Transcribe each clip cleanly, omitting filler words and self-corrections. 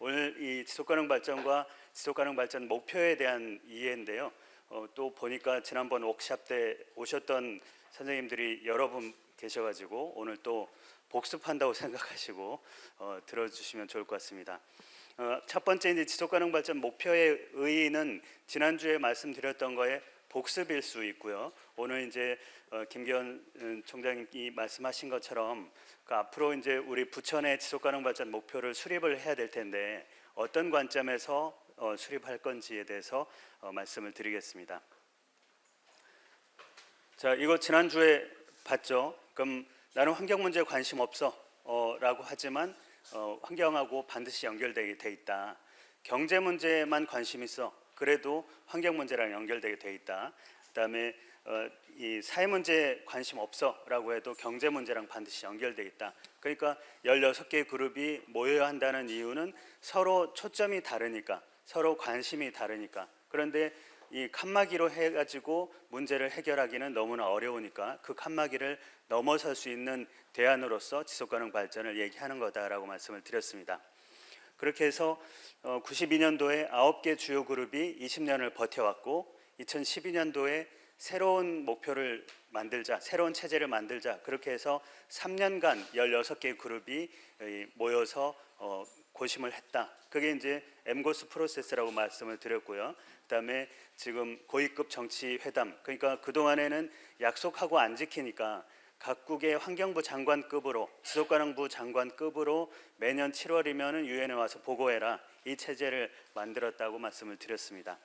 오늘 이 지속가능 발전과 지속가능 발전 목표에 대한 이해인데요. 또 보니까 지난번 워크샵 때 오셨던 선생님들이 여러 분 계셔가지고 오늘 또 복습한다고 생각하시고 들어주시면 좋을 것 같습니다. 첫 번째 이제 지속가능 발전 목표의 의의는 지난주에 말씀드렸던 거에 복습일 수 있고요. 오늘 이제 김기현 총장님이 말씀하신 것처럼 앞으로 이제 우리 부천의 지속가능 발전 목표를 수립을 해야 될 텐데 어떤 관점에서 수립할 건지에 대해서 말씀을 드리겠습니다. 자, 이거 지난주에 봤죠? 그럼 나는 환경 문제에 관심 없어 라고 하지만 환경하고 반드시 연결되게 돼 있다. 경제 문제만 관심 있어. 그래도 환경 문제랑 연결되게 돼 있다. 그다음에 이 사회 문제에 관심 없어라고 해도 경제 문제랑 반드시 연결돼 있다. 그러니까 16개의 그룹이 모여야 한다는 이유는 서로 초점이 다르니까, 서로 관심이 다르니까. 그런데 이 칸막이로 해가지고 문제를 해결하기는 너무나 어려우니까 그 칸막이를 넘어설 수 있는 대안으로서 지속가능 발전을 얘기하는 거다라고 말씀을 드렸습니다. 그렇게 해서 92년도에 9개 주요 그룹이 20년을 버텨왔고 2012년도에 새로운 목표를 만들자, 새로운 체제를 만들자, 그렇게 해서 3년간 16개의 그룹이 모여서 고심을 했다. 그게 이제 엠고스 프로세스라고 말씀을 드렸고요. 그다음에 지금 고위급 정치 회담, 그러니까 그동안에는 약속하고 안 지키니까 각국의 환경부 장관급으로, 지속가능부 장관급으로 매년 7월이면 유엔에 와서 보고해라, 이 체제를 만들었다고 말씀을 드렸습니다.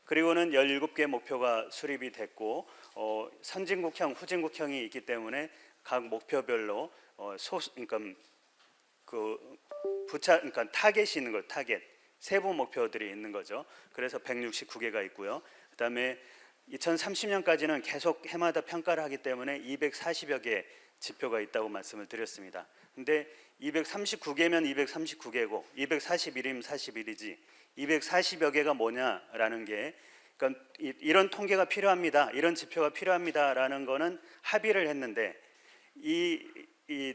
그리고는 17개 목표가 수립이 됐고 선진국형, 후진국형이 있기 때문에 각 목표별로 그러니까 타겟이 있는 거, 타겟 세부 목표들이 있는 거죠. 그래서 169개가 있고요. 그다음에 2030년까지는 계속 해마다 평가를 하기 때문에 240여 개의 지표가 있다고 말씀을 드렸습니다. 근데 239개면 239개고 241이면 41이지 240여 개가 뭐냐라는 게, 그러니까 이런 통계가 필요합니다, 이런 지표가 필요합니다라는 거는 합의를 했는데 이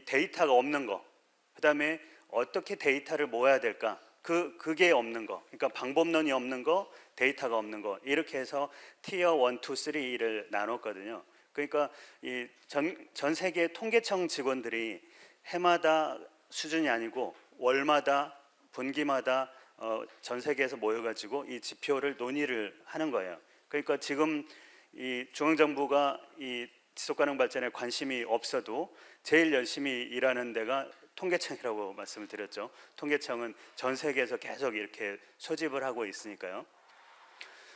데이터가 없는 거, 그다음에 어떻게 데이터를 모아야 될까, 그게 없는 거, 그러니까 방법론이 없는 거, 데이터가 없는 거, 이렇게 해서 티어 1, 2, 3를 나눴거든요. 그러니까 이 전 세계 통계청 직원들이 해마다 수준이 아니고 월마다, 분기마다 전 세계에서 모여가지고 이 지표를 논의를 하는 거예요. 그러니까 지금 이 중앙정부가 이 지속가능 발전에 관심이 없어도 제일 열심히 일하는 데가 통계청이라고 말씀을 드렸죠. 통계청은 전 세계에서 계속 이렇게 소집을 하고 있으니까요.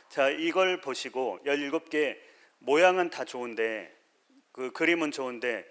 자, 이걸 보시고 17개 모양은 다 좋은데, 그 그림은 좋은데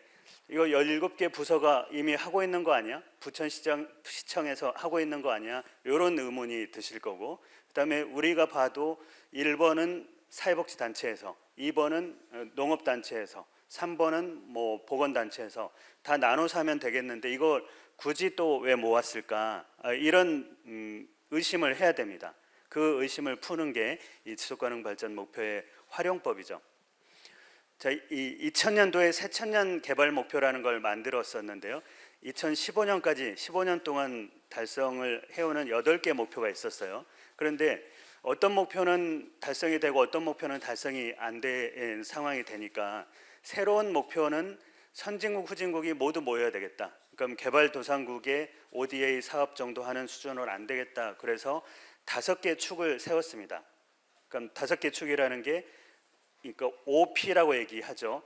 이거 17개 부서가 이미 하고 있는 거 아니야? 부천시청에서 하고 있는 거 아니야? 이런 의문이 드실 거고, 그다음에 우리가 봐도 1번은 사회복지단체에서, 2번은 농업단체에서, 3번은 뭐 보건단체에서 다 나눠서 하면 되겠는데 이걸 굳이 또 왜 모았을까? 이런 의심을 해야 됩니다. 그 의심을 푸는 게 이 지속가능 발전 목표의 활용법이죠. 자, 이 2000년도에 새천년 개발 목표라는 걸 만들었었는데요. 2015년까지 15년 동안 달성을 해오는 8개 목표가 있었어요. 그런데 어떤 목표는 달성이 되고 어떤 목표는 달성이 안 된 상황이 되니까 새로운 목표는 선진국, 후진국이 모두 모여야 되겠다. 그럼 개발도상국의 ODA 사업 정도 하는 수준으로 안 되겠다. 그래서 5개 축을 세웠습니다. 그럼 5개 축이라는 게, 그러니까 OP라고 얘기하죠.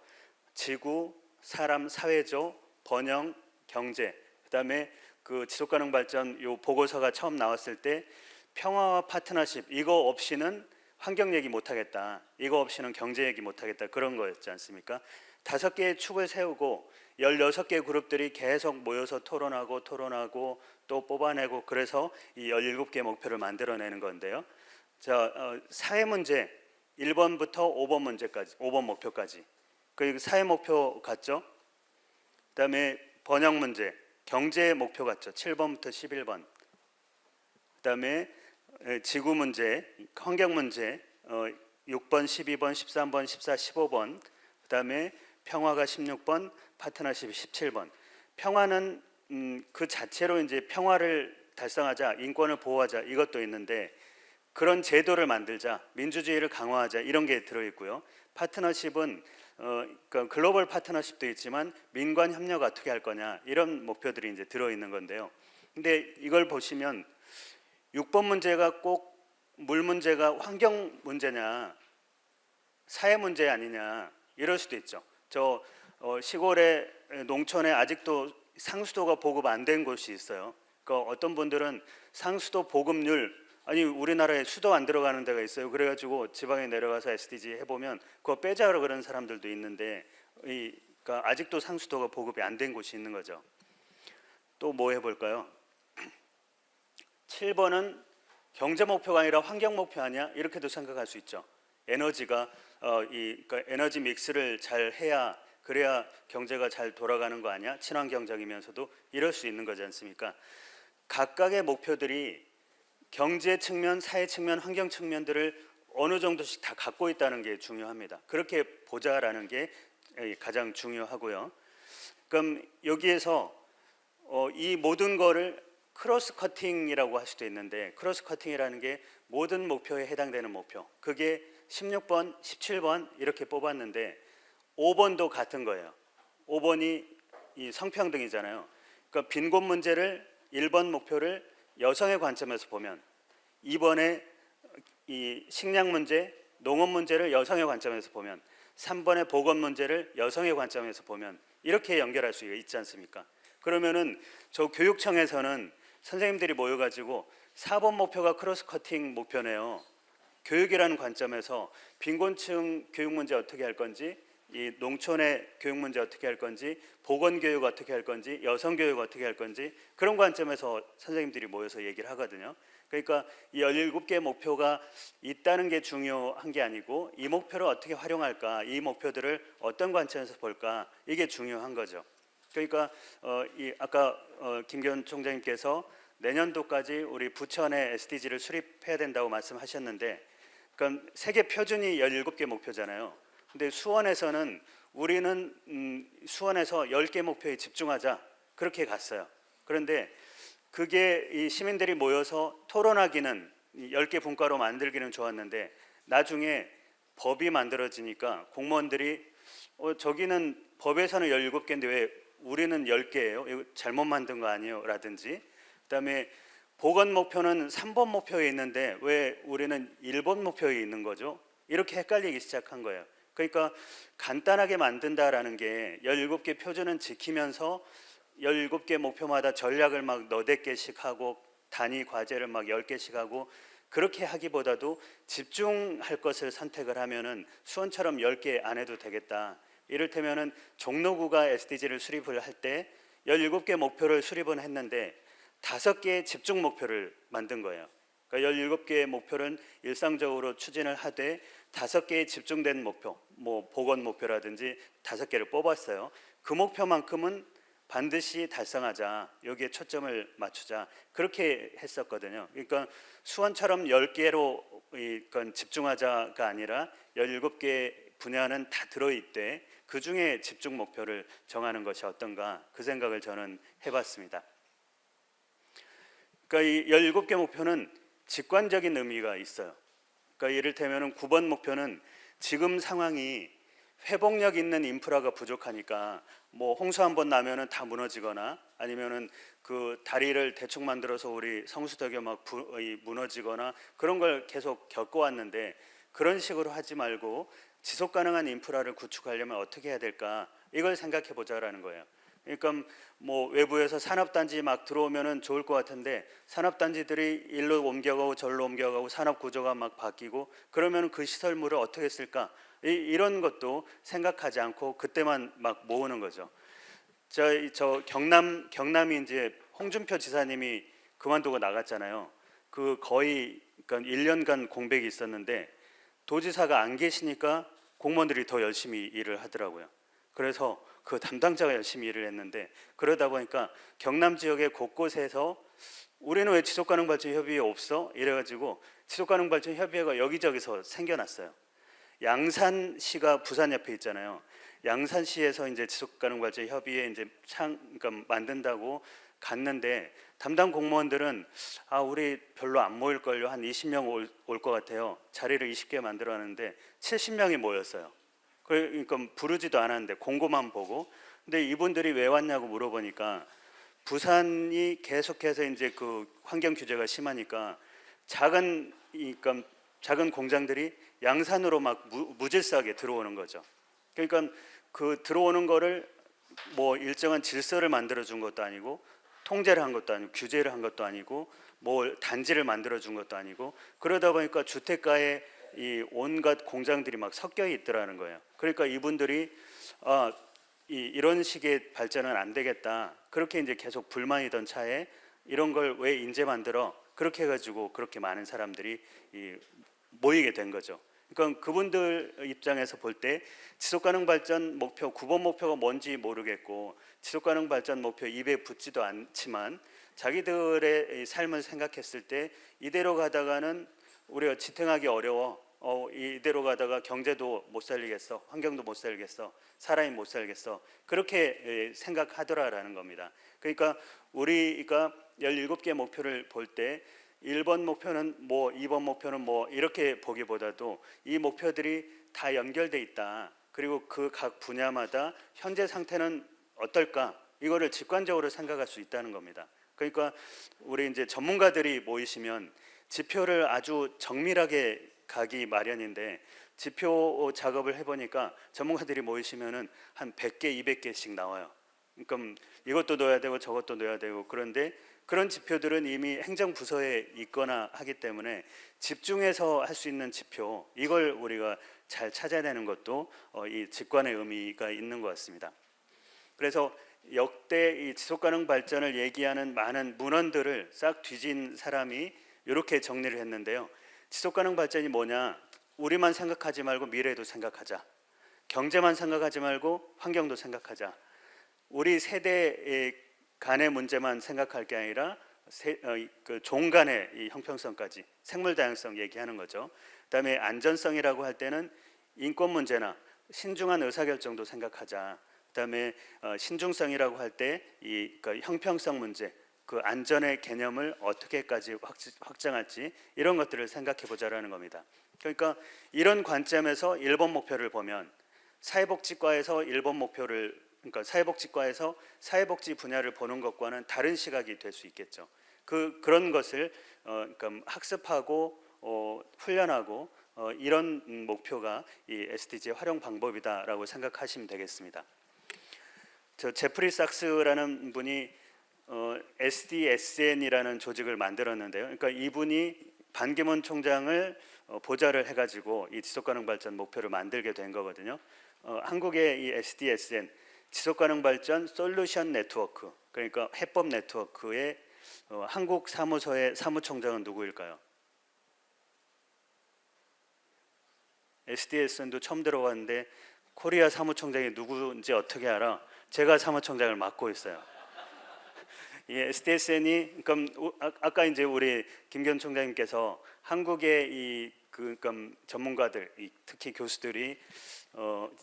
지구, 사람, 사회조, 번영, 경제. 그다음에 그 지속가능 발전 요 보고서가 처음 나왔을 때 평화와 파트너십, 이거 없이는 환경 얘기 못 하겠다, 이거 없이는 경제 얘기 못 하겠다, 그런 거였지 않습니까? 5개의 축을 세우고 16개 그룹들이 계속 모여서 토론하고 또 뽑아내고, 그래서 이 17개 목표를 만들어내는 건데요. 자, 사회 문제 1번부터 5번 문제까지, 5번 목표까지, 그 사회 목표 같죠? 그다음에 번영 문제, 경제 목표 같죠? 7번부터 11번. 그다음에 지구 문제, 환경 문제 6번, 12번, 13번, 14, 15번. 그다음에 평화가 16번, 파트너십이 17번. 평화는 그 자체로 이제 평화를 달성하자, 인권을 보호하자 이것도 있는데 그런 제도를 만들자, 민주주의를 강화하자 이런 게 들어있고요. 파트너십은 그러니까 글로벌 파트너십도 있지만 민관 협력 어떻게 할 거냐 이런 목표들이 이제 들어있는 건데요. 근데 이걸 보시면 6번 문제가 꼭 물 문제가 환경 문제냐 사회 문제 아니냐 이럴 수도 있죠. 저 시골에 농촌에 아직도 상수도가 보급 안 된 곳이 있어요. 그러니까 어떤 분들은 상수도 보급률 아니 우리나라에 수도 안 들어가는 데가 있어요. 그래가지고 지방에 내려가서 SDG 해보면 그거 빼자고 그러는 사람들도 있는데 그러니까 아직도 상수도가 보급이 안 된 곳이 있는 거죠. 또 뭐 해볼까요? 7번은 경제 목표가 아니라 환경 목표 아니야? 이렇게도 생각할 수 있죠. 에너지가 그러니까 에너지 믹스를 잘 해야 그래야 경제가 잘 돌아가는 거 아니야? 친환경적이면서도 이럴 수 있는 거지 않습니까? 각각의 목표들이 경제 측면, 사회 측면, 환경 측면들을 어느 정도씩 다 갖고 있다는 게 중요합니다. 그렇게 보자라는 게 가장 중요하고요. 그럼 여기에서 이 모든 거를 크로스 커팅이라고 할 수도 있는데 크로스 커팅이라는 게 모든 목표에 해당되는 목표. 그게 16번, 17번 이렇게 뽑았는데 5번도 같은 거예요. 5번이 이 성평등이잖아요. 그러니까 빈곤 문제를 1번 목표를 여성의 관점에서 보면 2번에 이 식량 문제, 농업 문제를 여성의 관점에서 보면 3번의 보건 문제를 여성의 관점에서 보면 이렇게 연결할 수 있지 않습니까? 그러면은 저 교육청에서는 선생님들이 모여가지고 4번 목표가 크로스 커팅 목표네요. 교육이라는 관점에서 빈곤층 교육 문제 어떻게 할 건지, 이 농촌의 교육 문제 어떻게 할 건지, 보건 교육 어떻게 할 건지, 여성 교육 어떻게 할 건지 그런 관점에서 선생님들이 모여서 얘기를 하거든요. 그러니까 이 17개 목표가 있다는 게 중요한 게 아니고 이 목표를 어떻게 활용할까, 이 목표들을 어떤 관점에서 볼까 이게 중요한 거죠. 그러니까 아까 김기현 총장님께서 내년도까지 우리 부천의 SDG를 수립해야 된다고 말씀하셨는데, 그러니까 세계 표준이 17개 목표잖아요. 근데 수원에서는 우리는 수원에서 10개 목표에 집중하자 그렇게 갔어요. 그런데 그게 이 시민들이 모여서 토론하기는 10개 분과로 만들기는 좋았는데 나중에 법이 만들어지니까 공무원들이 저기는 법에서는 17개인데 왜 우리는 10개예요? 이거 잘못 만든 거 아니에요? 라든지 그다음에 보건 목표는 3번 목표에 있는데 왜 우리는 1번 목표에 있는 거죠? 이렇게 헷갈리기 시작한 거예요. 그러니까 간단하게 만든다라는 게 17개 표준은 지키면서 17개 목표마다 전략을 막 너댓 개씩 하고 단위 과제를 막 10개씩 하고 그렇게 하기보다도 집중할 것을 선택을 하면은 수원처럼 10개 안 해도 되겠다. 이를테면은 종로구가 SDG를 수립을 할 때 17개 목표를 수립은 했는데 5개의 집중 목표를 만든 거예요. 그러니까 17개의 목표는 일상적으로 추진을 하되 5개의 집중된 목표, 뭐 보건 목표라든지 5개를 뽑았어요. 그 목표만큼은 반드시 달성하자. 여기에 초점을 맞추자. 그렇게 했었거든요. 그러니까 수원처럼 10개로 이건 집중하자가 아니라 17개 분야는 다 들어있대. 그 중에 집중 목표를 정하는 것이 어떤가 그 생각을 저는 해봤습니다. 그러니까 이 17개 목표는 직관적인 의미가 있어요. 그러니까 이를테면 9번 목표는 지금 상황이 회복력 있는 인프라가 부족하니까 뭐 홍수 한번 나면은 다 무너지거나 아니면은 그 다리를 대충 만들어서 우리 성수덕에 막 무너지거나 그런 걸 계속 겪어왔는데 그런 식으로 하지 말고 지속 가능한 인프라를 구축하려면 어떻게 해야 될까 이걸 생각해 보자라는 거예요. 그러니까 뭐 외부에서 산업단지 막 들어오면은 좋을 것 같은데 산업단지들이 일로 옮겨가고 절로 옮겨가고 산업 구조가 막 바뀌고 그러면 그 시설물을 어떻게 쓸까 이런 것도 생각하지 않고 그때만 막 모으는 거죠. 저 경남이 이제 홍준표 지사님이 그만두고 나갔잖아요. 그 거의 그러니까 1년간 공백이 있었는데 도지사가 안 계시니까 공무원들이 더 열심히 일을 하더라고요. 그래서 그 담당자가 열심히 일을 했는데 그러다 보니까 경남 지역의 곳곳에서 우리는 왜 지속가능발전협의회 없어? 이래가지고 지속가능발전협의회가 여기저기서 생겨났어요. 양산시가 부산 옆에 있잖아요. 양산시에서 이제 지속가능발전협의회 이제 그러니까 만든다고 갔는데 담당 공무원들은 우리 별로 안 모일걸요. 한 20명 올 것 같아요. 자리를 20개 만들어놨는데 70명이 모였어요. 그러니까 부르지도 않았는데 공고만 보고. 근데 이분들이 왜 왔냐고 물어보니까 부산이 계속해서 이제 그 환경 규제가 심하니까 그러니까 작은 공장들이 양산으로 막 무질서하게 들어오는 거죠. 그러니까 그 들어오는 거를 뭐 일정한 질서를 만들어 준 것도 아니고 통제를 한 것도 아니고 규제를 한 것도 아니고 뭐 단지를 만들어 준 것도 아니고 그러다 보니까 주택가에 이 온갖 공장들이 막 섞여 있더라는 거예요. 그러니까 이분들이 이런 식의 발전은 안 되겠다. 그렇게 이제 계속 불만이던 차에 이런 걸 왜 인제 만들어? 그렇게 해가지고 그렇게 많은 사람들이 모이게 된 거죠. 그러니까 그분들 입장에서 볼 때 지속가능 발전 목표 9번 목표가 뭔지 모르겠고 지속가능 발전 목표 입에 붙지도 않지만 자기들의 삶을 생각했을 때 이대로 가다가는 우리가 지탱하기 어려워. 이대로 가다가 경제도 못 살리겠어, 환경도 못 살겠어, 사람이 못 살겠어. 그렇게 생각하더라라는 겁니다. 그러니까 우리가 17개 목표를 볼 때 1번 목표는 뭐 2번 목표는 뭐 이렇게 보기보다도 이 목표들이 다 연결돼 있다. 그리고 그 각 분야마다 현재 상태는 어떨까? 이거를 직관적으로 생각할 수 있다는 겁니다. 그러니까 우리 이제 전문가들이 모이시면 지표를 아주 정밀하게 가기 마련인데 지표 작업을 해보니까 전문가들이 모이시면은 한 100개, 200개씩 나와요. 그러니까 이것도 넣어야 되고 저것도 넣어야 되고 그런데 그런 지표들은 이미 행정부서에 있거나 하기 때문에 집중해서 할 수 있는 지표 이걸 우리가 잘 찾아내는 것도 이 직관의 의미가 있는 것 같습니다. 그래서 역대 이 지속가능 발전을 얘기하는 많은 문헌들을 싹 뒤진 사람이 이렇게 정리를 했는데요. 지속가능 발전이 뭐냐? 우리만 생각하지 말고 미래도 생각하자. 경제만 생각하지 말고 환경도 생각하자. 우리 세대 간의 문제만 생각할 게 아니라 그 종 간의 이 형평성까지 생물 다양성 얘기하는 거죠. 그다음에 안전성이라고 할 때는 인권 문제나 신중한 의사결정도 생각하자. 그다음에 신중성이라고 할 때 이 형평성 문제, 그 안전의 개념을 어떻게까지 확장할지 이런 것들을 생각해 보자라는 겁니다. 그러니까 이런 관점에서 1번 목표를 보면 사회복지과에서 1번 목표를 그러니까 사회복지과에서 사회복지 분야를 보는 것과는 다른 시각이 될 수 있겠죠. 그런 것을 그러니까 학습하고 훈련하고 이런 목표가 이 SDG의 활용 방법이다라고 생각하시면 되겠습니다. 저 제프리 sak스라는 분이 SDSN이라는 조직을 만들었는데요. 그러니까 이분이 반기문 총장을 보좌를 해가지고 이 지속가능 발전 목표를 만들게 된 거거든요. 한국의 이 SDSN 지속가능 발전 솔루션 네트워크 그러니까 해법 네트워크의 한국 사무소의 사무총장은 누구일까요? SDSN도 처음 들어봤는데 코리아 사무총장이 누구인지 어떻게 알아? 제가 사무총장을 맡고 있어요. 이 SDSN이 그러니까 아까 이제 우리 김기현 총장님께서 한국의 그러니까 전문가들 특히 교수들이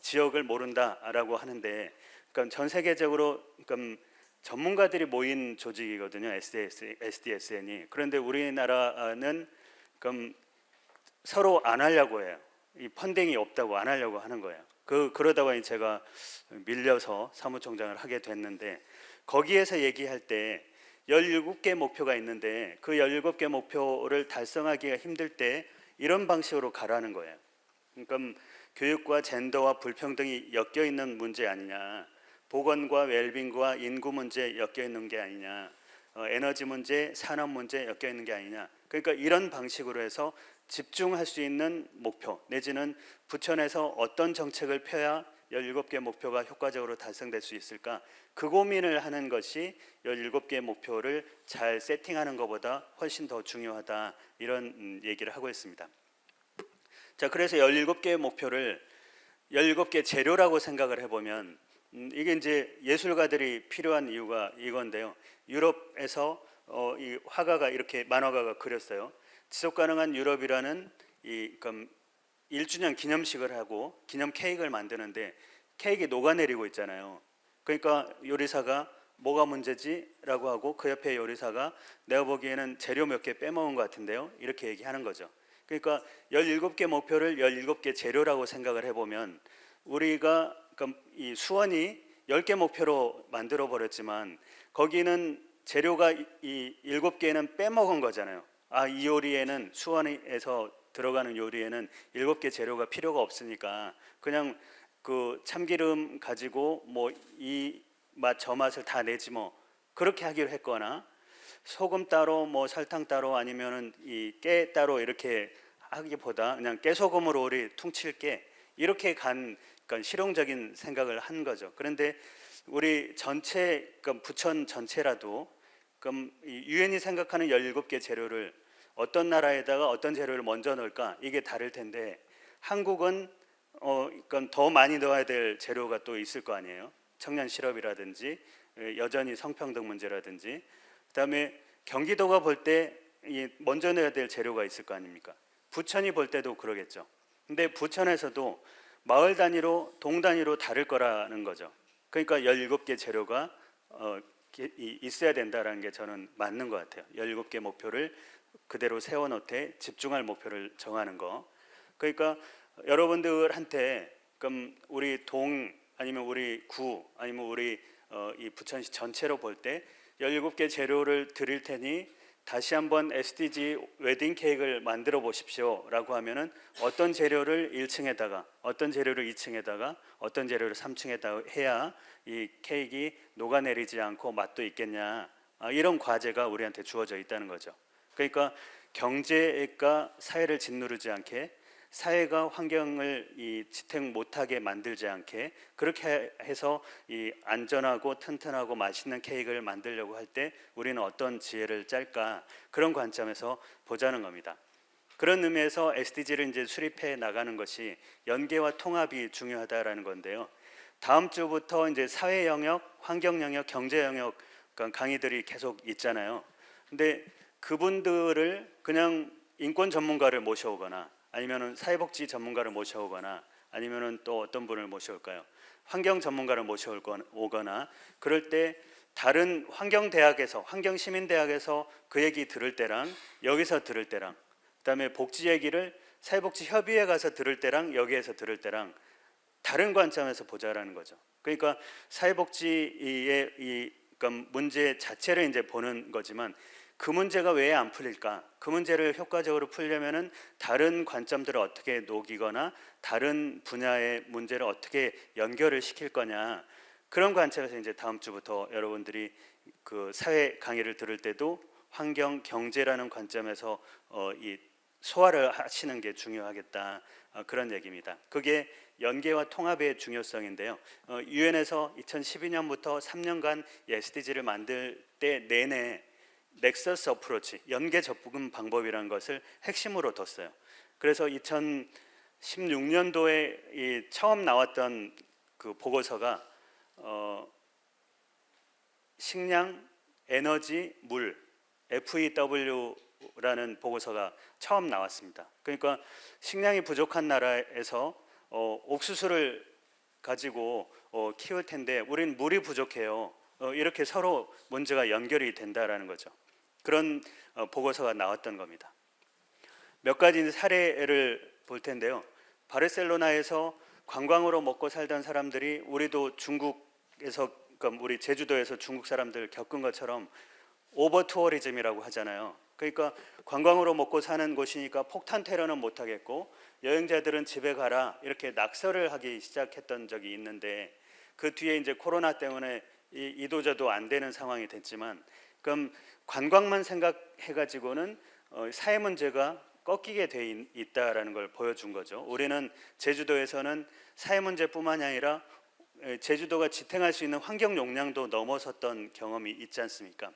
지역을 모른다라고 하는데 그러니까 전 세계적으로 그러니까 전문가들이 모인 조직이거든요. SDSN이. 그런데 우리나라는 그럼 서로 안 하려고 해요. 이 펀딩이 없다고 안 하려고 하는 거예요. 그러다 보니 제가 밀려서 사무총장을 하게 됐는데 거기에서 얘기할 때 17개 목표가 있는데 그 17개 목표를 달성하기가 힘들 때 이런 방식으로 가라는 거예요. 그러니까 교육과 젠더와 불평등이 엮여 있는 문제 아니냐, 보건과 웰빙과 인구 문제 엮여 있는 게 아니냐, 에너지 문제, 산업 문제 엮여 있는 게 아니냐. 그러니까 이런 방식으로 해서 집중할 수 있는 목표 내지는 부천에서 어떤 정책을 펴야 17개 목표가 효과적으로 달성될 수 있을까? 그 고민을 하는 것이 17개 목표를 잘 세팅하는 것보다 훨씬 더 중요하다. 이런 얘기를 하고 있습니다. 자, 그래서 17개 목표를 17개 재료라고 생각을 해보면 이게 이제 예술가들이 필요한 이유가 이건데요. 유럽에서 이 화가가 이렇게 만화가가 그렸어요. 지속가능한 유럽이라는 이 1주년 기념식을 하고 기념 케이크를 만드는데 케이크가 녹아내리고 있잖아요. 그러니까 요리사가 뭐가 문제지? 라고 하고 그 옆에 요리사가 내가 보기에는 재료 몇 개 빼먹은 것 같은데요, 이렇게 얘기하는 거죠. 그러니까 17개 목표를 17개 재료라고 생각을 해보면 우리가 그러니까 이 수원이 10개 목표로 만들어 버렸지만 거기는 재료가 이 7개는 빼먹은 거잖아요. 아, 이 요리에는 수원에서 들어가는 요리에는 7개 재료가 필요가 없으니까 그냥 그 참기름 가지고 뭐 이 맛 저 맛을 다 내지 뭐, 그렇게 하기로 했거나 소금 따로 뭐 설탕 따로 아니면은 이 깨 따로 이렇게 하기보다 그냥 깨소금으로 우리 퉁칠게, 이렇게 그러니까 실용적인 생각을 한 거죠. 그런데 우리 전체 그러니까 부천 전체라도 그럼 유엔이 생각하는 17개 재료를 어떤 나라에다가 어떤 재료를 먼저 넣을까, 이게 다를 텐데 한국은 그러니까 더 많이 넣어야 될 재료가 또 있을 거 아니에요. 청년 실업이라든지 여전히 성평등 문제라든지, 그다음에 경기도가 볼 때 먼저 넣어야 될 재료가 있을 거 아닙니까? 부천이 볼 때도 그러겠죠. 근데 부천에서도 마을 단위로 동 단위로 다를 거라는 거죠. 그러니까 17개 재료가 있어야 된다라는 게 저는 맞는 것 같아요. 17개 목표를 그대로 세워놓되 집중할 목표를 정하는 거. 그러니까 여러분들한테 그럼 우리 동 아니면 우리 구 아니면 우리 이 부천시 전체로 볼 때 17개 재료를 드릴 테니 다시 한번 SDG 웨딩 케이크를 만들어 보십시오라고 하면은 어떤 재료를 1층에다가 어떤 재료를 2층에다가 어떤 재료를 3층에다가 해야 이 케이크가 녹아내리지 않고 맛도 있겠냐, 이런 과제가 우리한테 주어져 있다는 거죠. 그러니까 경제가 사회를 짓누르지 않게, 사회가 환경을 이 지탱 못하게 만들지 않게, 그렇게 해서 이 안전하고 튼튼하고 맛있는 케이크를 만들려고 할 때 우리는 어떤 지혜를 짤까, 그런 관점에서 보자는 겁니다. 그런 의미에서 SDG를 이제 수립해 나가는 것이 연계와 통합이 중요하다라는 건데요. 다음 주부터 이제 사회 영역, 환경 영역, 경제 영역 강의들이 계속 있잖아요. 근데 그분들을 그냥 인권 전문가를 모셔오거나 아니면은 사회복지 전문가를 모셔오거나 아니면은 또 어떤 분을 모셔올까요? 환경 전문가를 모셔오거나, 그럴 때 다른 환경대학에서, 환경시민대학에서 그 얘기 들을 때랑 여기서 들을 때랑, 그다음에 복지 얘기를 사회복지협의회 가서 들을 때랑 여기에서 들을 때랑 다른 관점에서 보자라는 거죠. 그러니까 사회복지의 그러니까 문제 자체를 이제 보는 거지만 그 문제가 왜 안 풀릴까? 그 문제를 효과적으로 풀려면은 다른 관점들을 어떻게 녹이거나 다른 분야의 문제를 어떻게 연결을 시킬 거냐, 그런 관점에서 이제 다음 주부터 여러분들이 그 사회 강의를 들을 때도 환경 경제라는 관점에서 이 소화를 하시는 게 중요하겠다, 그런 얘기입니다. 그게 연계와 통합의 중요성인데요. 유엔에서 2012년부터 3년간 SDG를 만들 때 내내 넥서스 어프로치, 연계 접근 방법이라는 것을 핵심으로 뒀어요. 그래서 2016년도에 처음 나왔던 그 보고서가 식량, 에너지, 물, FEW라는 보고서가 처음 나왔습니다. 그러니까 식량이 부족한 나라에서 옥수수를 가지고 키울 텐데 우린 물이 부족해요. 이렇게 서로 문제가 연결이 된다라는 거죠. 그런 보고서가 나왔던 겁니다. 몇 가지 사례를 볼 텐데요. 바르셀로나에서 관광으로 먹고 살던 사람들이 우리도 중국에서, 그러니까 우리 제주도에서 중국 사람들 겪은 것처럼 오버 투어리즘이라고 하잖아요. 그러니까 관광으로 먹고 사는 곳이니까 폭탄 테러는 못 하겠고 여행자들은 집에 가라, 이렇게 낙서를 하기 시작했던 적이 있는데 그 뒤에 이제 코로나 때문에 이도저도 안 되는 상황이 됐지만, 그럼 관광만 생각해 가지고는 사회 문제가 꺾이게 돼 있다라는 걸 보여준 거죠. 우리는 제주도에서는 사회 문제뿐만이 아니라 제주도가 지탱할 수 있는 환경 용량도 넘어섰던 경험이 있지 않습니까?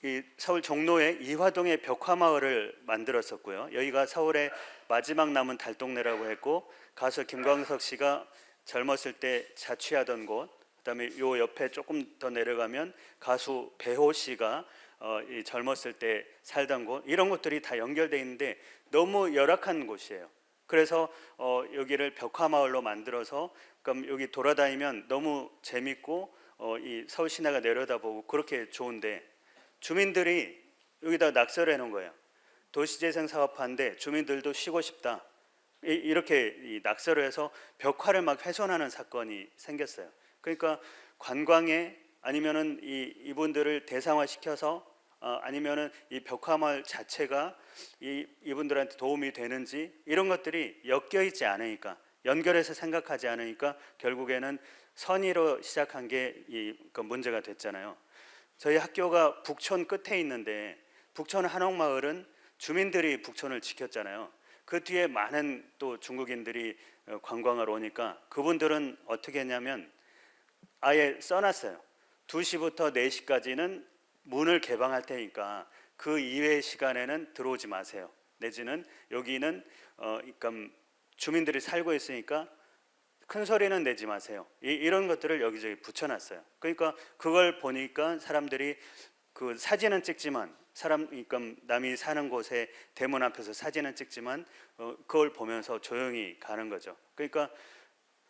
이 서울 종로에 이화동에 벽화마을을 만들었었고요. 여기가 서울의 마지막 남은 달동네라고 했고, 가수 김광석 씨가 젊었을 때 자취하던 곳, 그다음에 요 옆에 조금 더 내려가면 가수 배호 씨가 이 젊었을 때 살던 곳, 이런 것들이 다 연결돼 있는데 너무 열악한 곳이에요. 그래서 여기를 벽화마을로 만들어서 그럼 여기 돌아다니면 너무 재밌고 이 서울 시내가 내려다보고 그렇게 좋은데 주민들이 여기다 낙서를 해놓은 거예요. 도시재생 사업하는데 주민들도 쉬고 싶다. 이렇게 이 낙서를 해서 벽화를 막 훼손하는 사건이 생겼어요. 그러니까 관광에 아니면은 이분들을 대상화시켜서 아니면은 이 벽화마을 자체가 이분들한테 도움이 되는지 이런 것들이 엮여 있지 않으니까 연결해서 생각하지 않으니까 결국에는 선의로 시작한 게 그 문제가 됐잖아요. 저희 학교가 북촌 끝에 있는데 북촌 한옥마을은 주민들이 북촌을 지켰잖아요. 그 뒤에 많은 또 중국인들이 관광을 오니까 그분들은 어떻게 했냐면 아예 써놨어요. 2시부터 4시까지는 문을 개방할 테니까 그 이외의 시간에는 들어오지 마세요. 내지는 여기는 그러니까 주민들이 살고 있으니까 큰 소리는 내지 마세요. 이런 것들을 여기저기 붙여놨어요. 그러니까 그걸 보니까 사람들이 그 사진은 찍지만 그러니까 남이 사는 곳에 대문 앞에서 사진은 찍지만 그걸 보면서 조용히 가는 거죠. 그러니까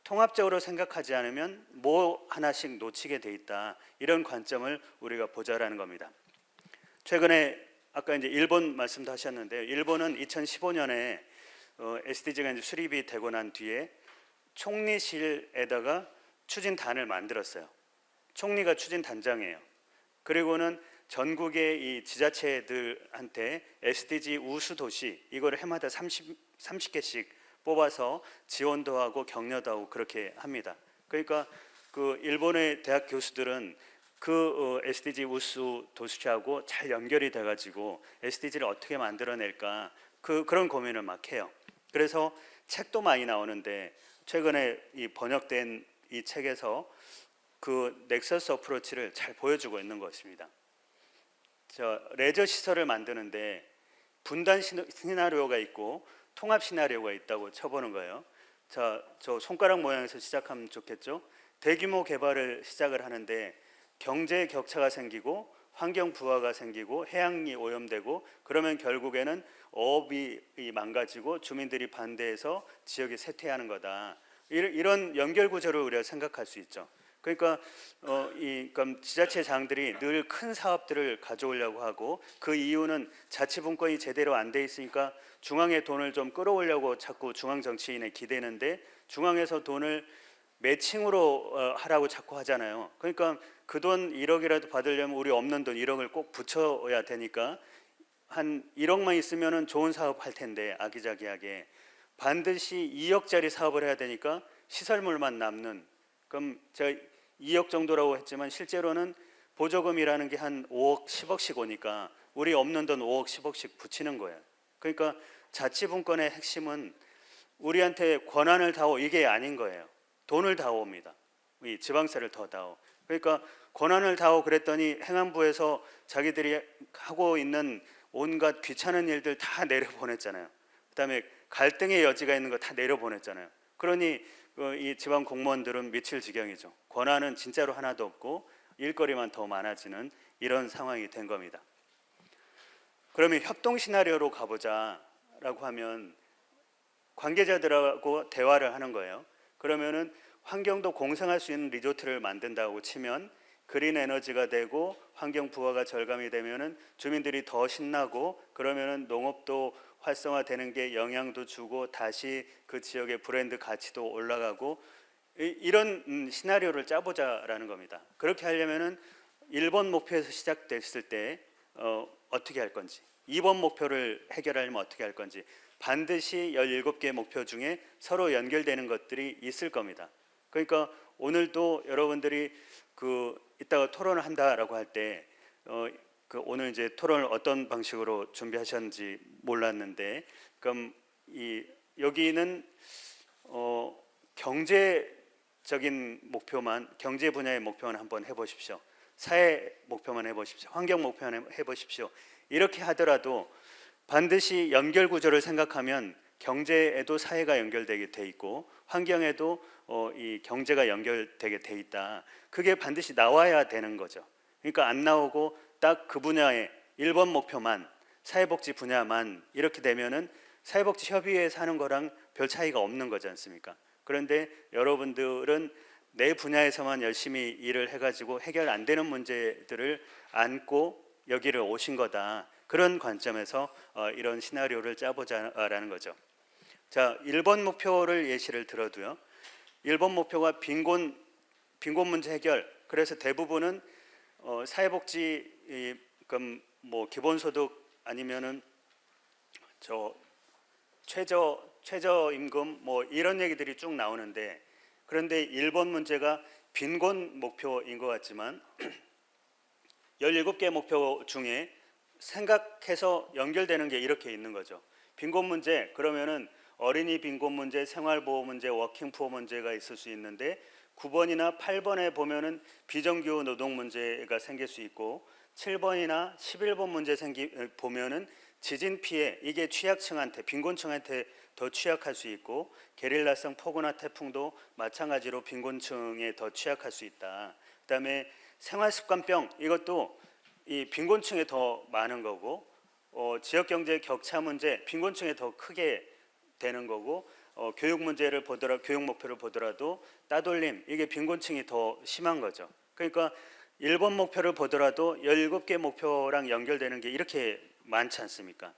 통합적으로 생각하지 않으면 뭐 하나씩 놓치게 돼 있다. 이런 관점을 우리가 보자라는 겁니다. 최근에 아까 이제 일본 말씀도 하셨는데요. 일본은 2015년에 SDG가 이제 수립이 되고 난 뒤에 총리실에다가 추진단을 만들었어요. 총리가 추진단장이에요. 그리고는 전국의 이 지자체들한테 SDG 우수 도시 이거를 해마다 30개씩 뽑아서 지원도 하고 격려도 하고 그렇게 합니다. 그러니까 그 일본의 대학 교수들은 그 SDG 우수 도시하고 잘 연결이 돼가지고 SDG를 어떻게 만들어낼까 그런 고민을 막 해요. 그래서 책도 많이 나오는데 최근에 이 번역된 이 책에서 그 넥서스 어프로치를 잘 보여주고 있는 것입니다. 레저 시설을 만드는데 분단 시나리오가 있고 통합 시나리오가 있다고 쳐보는 거예요. 저 손가락 모양에서 시작하면 좋겠죠. 대규모 개발을 시작을 하는데 경제 격차가 생기고 환경 부하가 생기고 해양이 오염되고 그러면 결국에는 어업이 망가지고 주민들이 반대해서 지역이 쇠퇴하는 거다. 이런 연결 구조를 우리가 생각할 수 있죠. 그러니까 그러니까 지자체장들이 늘 큰 사업들을 가져오려고 하고 그 이유는 자치분권이 제대로 안 돼 있으니까 중앙의 돈을 좀 끌어오려고 자꾸 중앙 정치인에 기대는데 중앙에서 돈을 매칭으로 하라고 자꾸 하잖아요. 그러니까 그 돈 1억이라도 받으려면 우리 없는 돈 1억을 꼭 붙여야 되니까 한 1억만 있으면은 좋은 사업 할 텐데 아기자기하게 반드시 2억짜리 사업을 해야 되니까 시설물만 남는 그럼 제가 2억 정도라고 했지만 실제로는 보조금이라는 게 한 5억, 10억씩 오니까 우리 없는 돈 5억, 10억씩 붙이는 거예요. 그러니까 자치분권의 핵심은 우리한테 권한을 다오 이게 아닌 거예요. 돈을 다오입니다. 이 지방세를 더 다오. 그러니까 권한을 다오 그랬더니 행안부에서 자기들이 하고 있는 온갖 귀찮은 일들 다 내려보냈잖아요. 그다음에 갈등의 여지가 있는 거 다 내려보냈잖아요. 그러니 이 지방 공무원들은 미칠 지경이죠. 권한은 진짜로 하나도 없고 일거리만 더 많아지는 이런 상황이 된 겁니다. 그러면 협동 시나리오로 가보자라고 하면 관계자들하고 대화를 하는 거예요. 그러면은 환경도 공생할 수 있는 리조트를 만든다고 치면 그린 에너지가 되고 환경 부하가 절감이 되면은 주민들이 더 신나고 그러면은 농업도 활성화되는 게 영향도 주고 다시 그 지역의 브랜드 가치도 올라가고 이런 시나리오를 짜보자라는 겁니다. 그렇게 하려면은 1번 목표에서 시작됐을 때 어떻게 할 건지 2번 목표를 해결하려면 어떻게 할 건지 반드시 17개 목표 중에 서로 연결되는 것들이 있을 겁니다. 그러니까 오늘도 여러분들이 이따가 토론을 한다라고 할 때 오늘 이제 토론을 어떤 방식으로 준비하셨는지 몰랐는데 그럼 여기는 경제적인 목표만 경제 분야의 목표만 한번 해보십시오. 사회 목표만 해보십시오. 환경 목표만 해보십시오. 이렇게 하더라도 반드시 연결 구조를 생각하면 경제에도 사회가 연결되게 돼 있고 환경에도 이 경제가 연결되게 돼 있다. 그게 반드시 나와야 되는 거죠. 그러니까 안 나오고 딱 그 분야의 1번 목표만 사회복지 분야만 이렇게 되면은 사회복지 협의회에서 하는 거랑 별 차이가 없는 거지 않습니까? 그런데 여러분들은 내 분야에서만 열심히 일을 해가지고 해결 안 되는 문제들을 안고 여기를 오신 거다. 그런 관점에서 이런 시나리오를 짜보자라는 거죠. 자, 1번 목표를 예시를 들어도요. 1번 목표가 빈곤 문제 해결. 그래서 대부분은 사회복지 뭐 기본소득 아니면은 저 최저임금 뭐 이런 얘기들이 쭉 나오는데, 그런데 1번 문제가 빈곤 목표인 것 같지만 17개 목표 중에 생각해서 연결되는 게 이렇게 있는 거죠. 빈곤 문제 그러면은 어린이 빈곤 문제, 생활보호 문제, 워킹푸어 문제가 있을 수 있는데 9번이나 8번에 보면은 비정규 노동 문제가 생길 수 있고 7번이나 11번 문제 보면은 지진 피해, 이게 취약층한테 빈곤층한테 더 취약할 수 있고 게릴라성 폭우나 태풍도 마찬가지로 빈곤층에 더 취약할 수 있다. 그다음에 생활습관병, 이것도 이 빈곤층에 더 많은 거고 지역경제 격차 문제 빈곤층에 더 크게 되는 거고 교육 문제를 교육 목표를 보더라도 따돌림, 이게 빈곤층이 더 심한 거죠. 그러니까 1번 목표를 보더라도 17개 목표랑 연결되는 게 이렇게 많지 않습니까?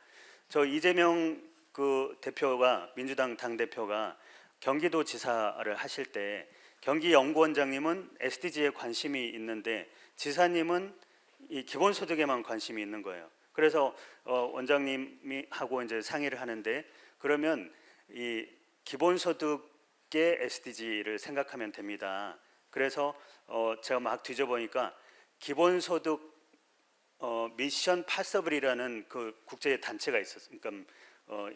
저 이재명 대표가, 민주당 당대표가 경기도지사를 하실 때 경기연구원장님은 SDG에 관심이 있는데 지사님은 이 기본소득에만 관심이 있는 거예요. 그래서 원장님이 하고 이제 상의를 하는데, 그러면 이 기본소득의 SDG를 생각하면 됩니다. 그래서 제가 막 뒤져보니까 기본소득 미션 파서블이라는 그 국제 단체가 있었어요. 그러니까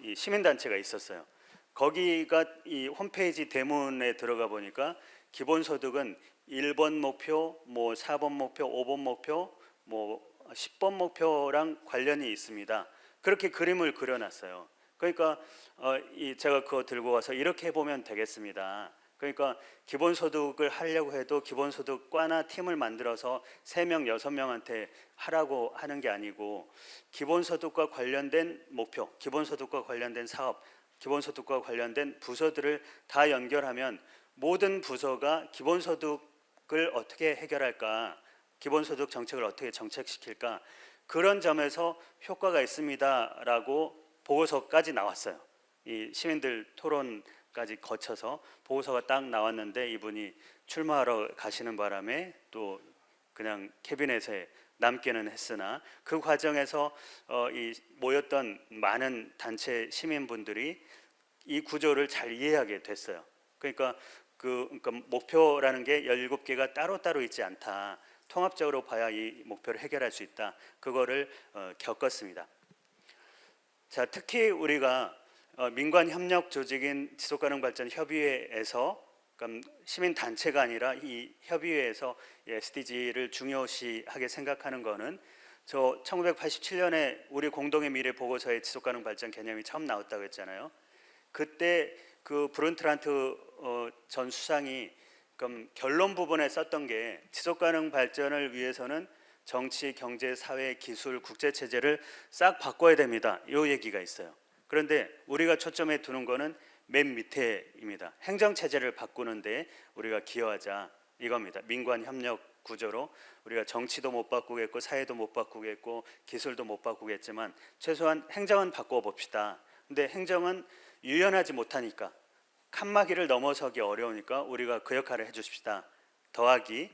이 시민 단체가 있었어요. 거기가 이 홈페이지 대문에 들어가 보니까 기본소득은 1번 목표, 뭐 4번 목표, 5번 목표, 뭐 10번 목표랑 관련이 있습니다. 그렇게 그림을 그려놨어요. 그러니까 제가 그거 들고 와서 이렇게 해보면 되겠습니다. 그러니까 기본소득을 하려고 해도 기본소득과나 팀을 만들어서 3명, 6명한테 하라고 하는 게 아니고 기본소득과 관련된 목표, 기본소득과 관련된 사업, 기본소득과 관련된 부서들을 다 연결하면 모든 부서가 기본소득을 어떻게 해결할까, 기본소득 정책을 어떻게 정책시킬까, 그런 점에서 효과가 있습니다라고 보고서까지 나왔어요. 이 시민들 토론까지 거쳐서 보고서가 딱 나왔는데 이분이 출마하러 가시는 바람에 또 그냥 캐비넷에 남기는 했으나 그 과정에서 이 모였던 많은 단체 시민분들이 이 구조를 잘 이해하게 됐어요. 그러니까 그러니까 목표라는 게 17개가 따로따로 있지 않다. 통합적으로 봐야 이 목표를 해결할 수 있다. 그거를 겪었습니다. 자, 특히 우리가 민관 협력 조직인 지속가능발전협의회에서, 그러니까 시민 단체가 아니라 이 협의회에서 SDG를 중요시하게 생각하는 거는, 저 1987년에 우리 공동의 미래 보고서에 지속가능 발전 개념이 처음 나왔다고 했잖아요. 그때 그 브룬트란트 전 수상이 그럼 결론 부분에 썼던 게 지속가능 발전을 위해서는 정치, 경제, 사회, 기술, 국제 체제를 싹 바꿔야 됩니다. 이 얘기가 있어요. 그런데 우리가 초점에 두는 거는 맨 밑에입니다. 행정 체제를 바꾸는데 우리가 기여하자, 이겁니다. 민관 협력 구조로 우리가 정치도 못 바꾸겠고 사회도 못 바꾸겠고 기술도 못 바꾸겠지만 최소한 행정은 바꿔 봅시다. 근데 행정은 유연하지 못하니까, 칸막이를 넘어서기 어려우니까 우리가 그 역할을 해주십시다. 더하기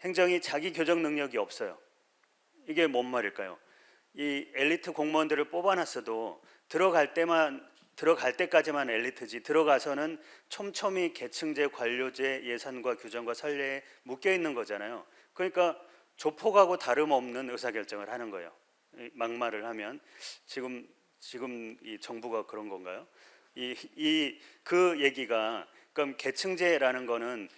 행정이 자기 교정 능력이 없어요. 이게 뭔 말일까요? 이 엘리트 공무원들을 뽑아놨어도 들어갈 때까지만 엘리트지, 들어가서는 촘촘히 계층제, 관료제, 예산과 규정과 선례에 묶여 있는 거잖아요. 그러니까 조폭하고 다름없는 의사결정을 하는 거예요. 막말을 하면 지금 이 정부가 그런 건가요? 그 얘기가, 그럼 계층제라는 거는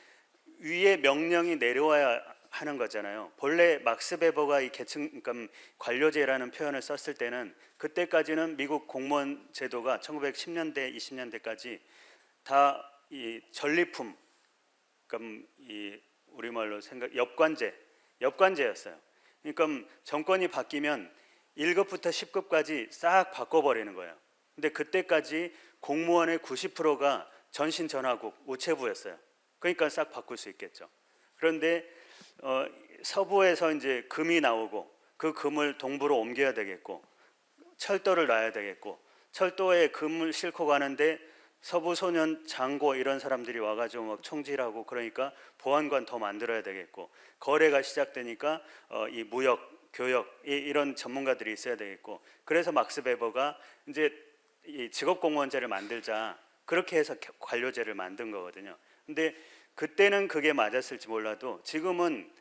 위에 명령이 내려와야 하는 거잖아요. 본래 막스 베버가 이 계층, 그러니까 관료제라는 표현을 썼을 때는 그때까지는 미국 공무원 제도가 1910년대, 20년대까지 다 이 전리품, 그러니까 이 우리말로 엽관제였어요. 그러니까 정권이 바뀌면 1급부터 10급까지 싹 바꿔버리는 거예요. 근데 그때까지 공무원의 90%가 전신전화국, 우체부였어요. 그러니까 싹 바꿀 수 있겠죠. 그런데 서부에서 이제 금이 나오고 그 금을 동부로 옮겨야 되겠고 철도를 놔야 되겠고 철도에 금을 싣고 가는데 서부 소년 장고 이런 사람들이 와가지고 막 총질하고 그러니까 보안관 더 만들어야 되겠고 거래가 시작되니까 이 무역 교역 이런 전문가들이 있어야 되겠고 그래서 막스 베버가 이제 이 직업공무원제를 만들자 그렇게 해서 관료제를 만든 거거든요. 근데 그때는 그게 맞았을지 몰라도 지금은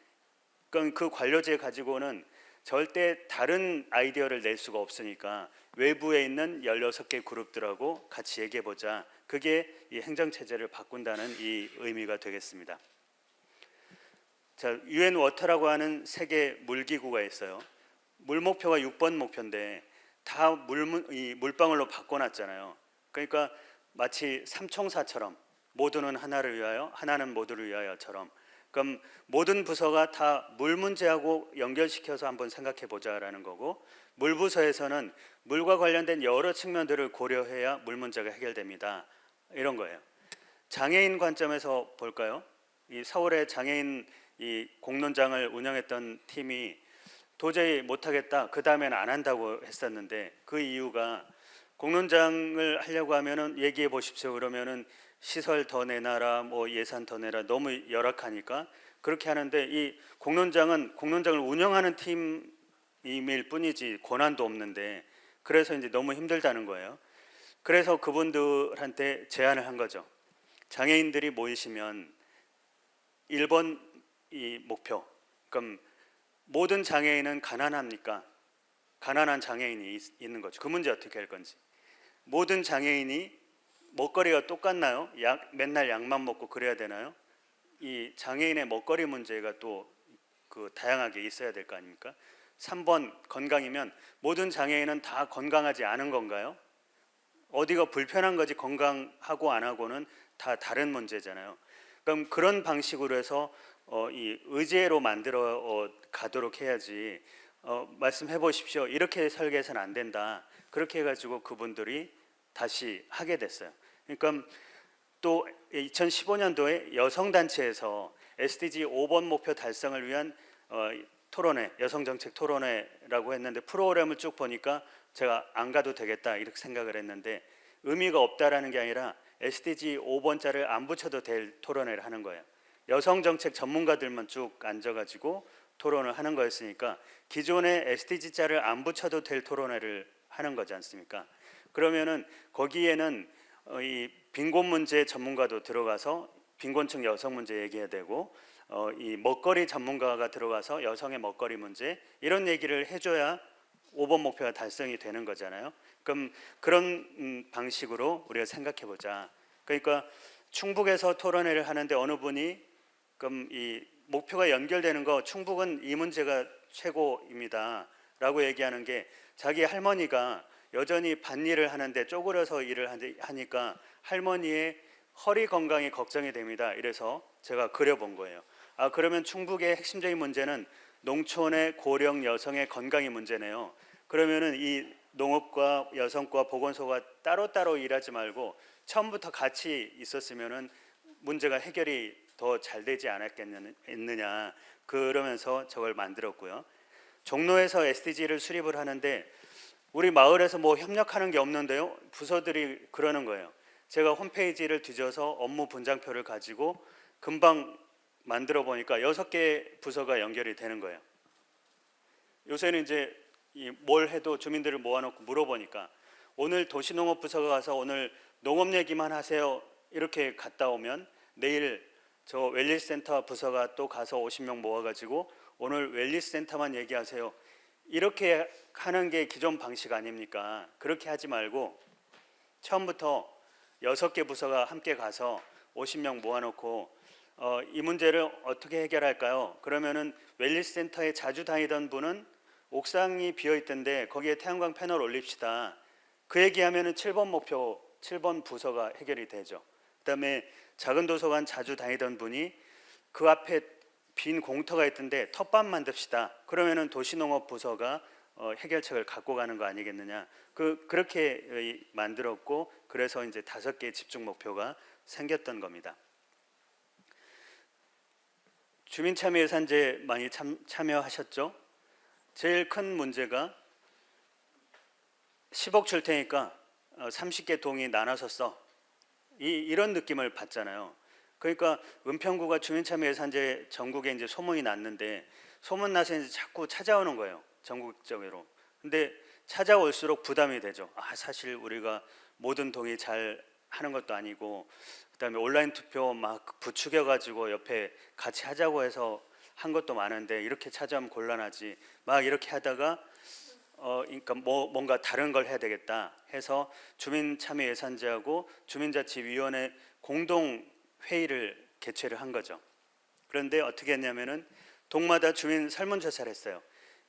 그 관료제 가지고는 절대 다른 아이디어를 낼 수가 없으니까 외부에 있는 16개 그룹들하고 같이 얘기해 보자. 그게 이 행정체제를 바꾼다는 이 의미가 되겠습니다. 자, UN 워터라고 하는 세계 물기구가 있어요. 물 목표가 6번 목표인데 다 이 물방울로 바꿔놨잖아요. 그러니까 마치 삼총사처럼 모두는 하나를 위하여, 하나는 모두를 위하여처럼. 그럼 모든 부서가 다 물 문제하고 연결시켜서 한번 생각해 보자라는 거고, 물 부서에서는 물과 관련된 여러 측면들을 고려해야 물 문제가 해결됩니다. 이런 거예요. 장애인 관점에서 볼까요? 이 서울의 장애인 이 공론장을 운영했던 팀이 도저히 못하겠다, 그 다음에는 안 한다고 했었는데 그 이유가 공론장을 하려고 하면은 얘기해 보십시오 그러면은 시설 더 내놔라, 뭐 예산 더 내라, 너무 열악하니까 그렇게 하는데 이 공론장은 공론장을 운영하는 팀일 뿐이지 권한도 없는데 그래서 이제 너무 힘들다는 거예요. 그래서 그분들한테 제안을 한 거죠. 장애인들이 모이시면 1번 이 목표, 그럼 모든 장애인은 가난합니까? 가난한 장애인이 있는 거죠. 그 문제 어떻게 할 건지. 모든 장애인이 먹거리가 똑같나요? 맨날 약만 먹고 그래야 되나요? 이 장애인의 먹거리 문제가 또 그 다양하게 있어야 될 거 아닙니까? 3번 건강이면 모든 장애인은 다 건강하지 않은 건가요? 어디가 불편한 거지 건강하고 안 하고는 다 다른 문제잖아요. 그럼 그런 방식으로 해서 이 의제로 만들어 가도록 해야지. 말씀해 보십시오. 이렇게 설계해서는 안 된다. 그렇게 해가지고 그분들이 다시 하게 됐어요. 그러니까 또 2015년도에 여성단체에서 SDG 5번 목표 달성을 위한 토론회, 여성정책 토론회라고 했는데 프로그램을 쭉 보니까 제가 안 가도 되겠다 이렇게 생각을 했는데 의미가 없다라는 게 아니라 SDG 5번자를 안 붙여도 될 토론회를 하는 거예요. 여성정책 전문가들만 쭉 앉아가지고 토론을 하는 거였으니까 기존의 SDG자를 안 붙여도 될 토론회를 하는 거지 않습니까? 그러면은 거기에는 이 빈곤 문제 전문가도 들어가서 빈곤층 여성 문제 얘기해야 되고 이 먹거리 전문가가 들어가서 여성의 먹거리 문제 이런 얘기를 해줘야 5번 목표가 달성이 되는 거잖아요. 그럼 그런 방식으로 우리가 생각해 보자. 그러니까 충북에서 토론회를 하는데 어느 분이 그럼 이 목표가 연결되는 거 충북은 이 문제가 최고입니다 라고 얘기하는 게 자기 할머니가 여전히 밭일을 하는데 쪼그려서 일을 하니까 할머니의 허리 건강이 걱정이 됩니다. 이래서 제가 그려본 거예요. 아, 그러면 충북의 핵심적인 문제는 농촌의 고령 여성의 건강이 문제네요. 그러면은 이 농업과 여성과 보건소가 따로따로 일하지 말고 처음부터 같이 있었으면은 문제가 해결이 더 잘 되지 않았겠느냐. 그러면서 저걸 만들었고요. 종로에서 SDG를 수립을 하는데 우리 마을에서 뭐 협력하는 게 없는데요. 부서들이 그러는 거예요. 제가 홈페이지를 뒤져서 업무 분장표를 가지고 금방 만들어 보니까 6개 부서가 연결이 되는 거예요. 요새는 이제 뭘 해도 주민들을 모아놓고 물어보니까 오늘 도시농업부서가 가서 오늘 농업 얘기만 하세요 이렇게 갔다 오면 내일 저 웰리스센터 부서가 또 가서 50명 모아가지고 오늘 웰리스센터만 얘기하세요. 이렇게 하는 게 기존 방식 아닙니까? 그렇게 하지 말고 처음부터 6개 부서가 함께 가서 50명 모아놓고 이 문제를 어떻게 해결할까요? 그러면은 웰리스센터에 자주 다니던 분은 옥상이 비어있던데 거기에 태양광 패널 올립시다. 그 얘기하면은 7번 목표, 7번 부서가 해결이 되죠. 그다음에 작은 도서관 자주 다니던 분이 그 앞에 빈 공터가 있던데 텃밭 만듭시다. 그러면은 도시농업 부서가 해결책을 갖고 가는 거 아니겠느냐. 그렇게 만들었고 그래서 이제 5개의 집중 목표가 생겼던 겁니다. 주민참여예산제 많이 참여하셨죠? 제일 큰 문제가 10억 줄 테니까 30개 동이 나눠서 써. 이런 느낌을 받잖아요. 그러니까 은평구가 주민참여예산제 전국에 이제 소문이 났는데 소문 나서 이제 자꾸 찾아오는 거예요. 전국적으로. 근데 찾아올수록 부담이 되죠. 사실 우리가 모든 동의 잘 하는 것도 아니고, 그다음에 온라인 투표 막 부추겨 가지고 옆에 같이 하자고 해서 한 것도 많은데 이렇게 찾아오면 곤란하지. 막 이렇게 하다가 그러니까 뭔가 다른 걸 해야 되겠다 해서 주민참여예산제하고 주민자치위원회 공동 회의를 개최를 한 거죠. 그런데 어떻게 했냐면은 동마다 주민 설문조사를 했어요.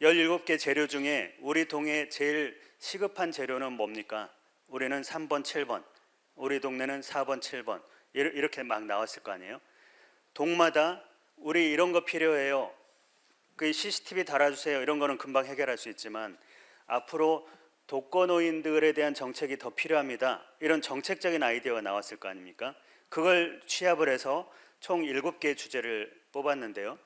17개 재료 중에 우리 동에 제일 시급한 재료는 뭡니까? 우리는 3번, 7번. 우리 동네는 4번, 7번. 이렇게 막 나왔을 거 아니에요. 동마다 우리 이런 거 필요해요. 그 CCTV 달아주세요. 이런 거는 금방 해결할 수 있지만 앞으로 독거노인들에 대한 정책이 더 필요합니다. 이런 정책적인 아이디어가 나왔을 거 아닙니까? 그걸 취합을 해서 총 7개 주제를 뽑았는데요.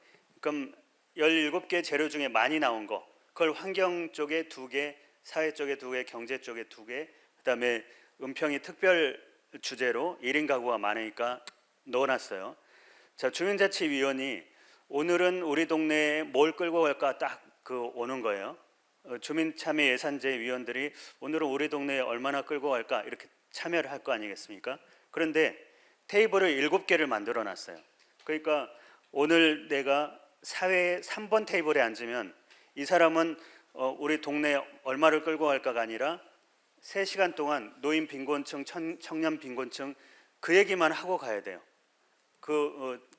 그럼 17개 재료 중에 많이 나온 거, 그걸 환경 쪽에 2개, 사회 쪽에 2개, 경제 쪽에 2개, 그다음에 은평이 특별 주제로 1인 가구가 많으니까 넣어놨어요. 자, 주민자치위원이 오늘은 우리 동네에 뭘 끌고 갈까 딱 오는 거예요. 주민참여예산제 위원들이 오늘은 우리 동네에 얼마나 끌고 갈까 이렇게 참여를 할 거 아니겠습니까? 그런데 테이블을 7개를 만들어 놨어요. 그러니까 오늘 내가 사회 3번 테이블에 앉으면 이 사람은 우리 동네에 얼마를 끌고 갈까가 아니라 3시간 동안 노인 빈곤층, 청년 빈곤층 그 얘기만 하고 가야 돼요.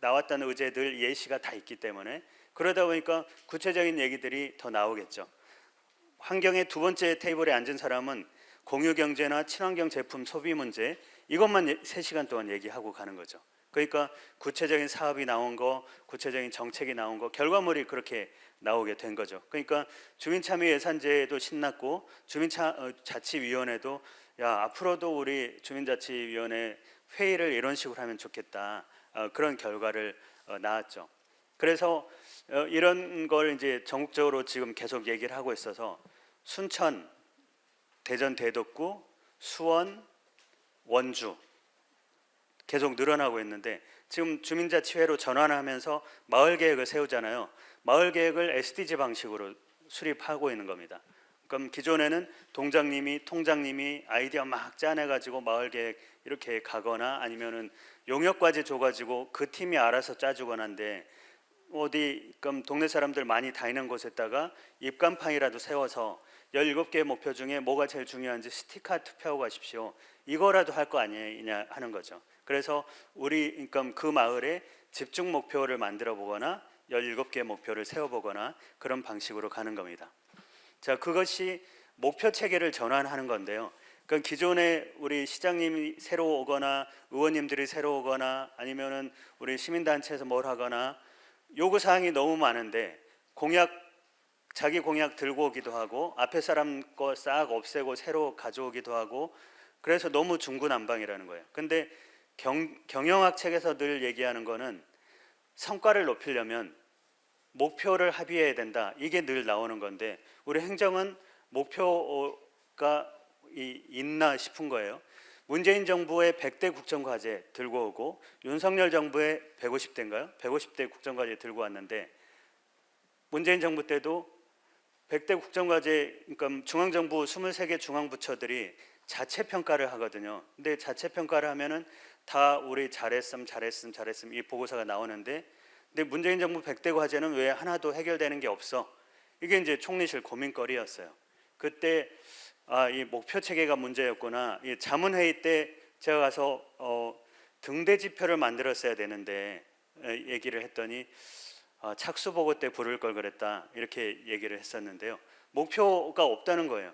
나왔다는 의제들 예시가 다 있기 때문에 그러다 보니까 구체적인 얘기들이 더 나오겠죠. 환경의 2번째 테이블에 앉은 사람은 공유경제나 친환경 제품 소비 문제 이것만 3시간 동안 얘기하고 가는 거죠. 그러니까 구체적인 사업이 나온 거, 구체적인 정책이 나온 거, 결과물이 그렇게 나오게 된 거죠. 그러니까 주민참여예산제도 신났고 주민자치위원회도 앞으로도 우리 주민자치위원회 회의를 이런 식으로 하면 좋겠다. 그런 결과를 낳았죠. 그래서 이런 걸 이제 전국적으로 지금 계속 얘기를 하고 있어서 순천, 대전 대덕구, 수원, 원주 계속 늘어나고 있는데 지금 주민자치회로 전환하면서 마을 계획을 세우잖아요. 마을 계획을 SDG 방식으로 수립하고 있는 겁니다. 그럼 기존에는 동장님이, 통장님이 아이디어 막 짜내가지고 마을 계획 이렇게 가거나 아니면은 용역까지 줘가지고 그 팀이 알아서 짜주거나 한데 어디 그럼 동네 사람들 많이 다니는 곳에다가 입간판이라도 세워서 17개 목표 중에 뭐가 제일 중요한지 스티커 투표하고 가십시오. 이거라도 할 거 아니냐 하는 거죠. 그래서 우리 그러니까 그 마을에 집중 목표를 만들어 보거나 17개 목표를 세워 보거나 그런 방식으로 가는 겁니다. 자, 그것이 목표 체계를 전환하는 건데요. 그러니까 기존에 우리 시장님이 새로 오거나 의원님들이 새로 오거나 아니면은 우리 시민단체에서 뭘 하거나 요구 사항이 너무 많은데 자기 공약 들고 오기도 하고 앞에 사람 거 싹 없애고 새로 가져오기도 하고 그래서 너무 중구난방이라는 거예요. 근데 경영학 책에서 늘 얘기하는 거는 성과를 높이려면 목표를 합의해야 된다. 이게 늘 나오는 건데 우리 행정은 목표가 있나 싶은 거예요. 문재인 정부의 100대 국정과제 들고 오고 윤석열 정부의 150대인가요? 150대 국정과제 들고 왔는데 문재인 정부 때도 100대 국정과제 그러니까 중앙정부 23개 중앙부처들이 자체평가를 하거든요. 근데 자체평가를 하면은 다 우리 잘했음 이 보고서가 나오는데 근데 문재인 정부 100대 과제는 왜 하나도 해결되는 게 없어? 이게 이제 총리실 고민거리였어요. 그때 이 목표 체계가 문제였구나. 이 자문회의 때 제가 가서 등대 지표를 만들었어야 되는데 얘기를 했더니 착수보고 때 부를 걸 그랬다 이렇게 얘기를 했었는데요. 목표가 없다는 거예요.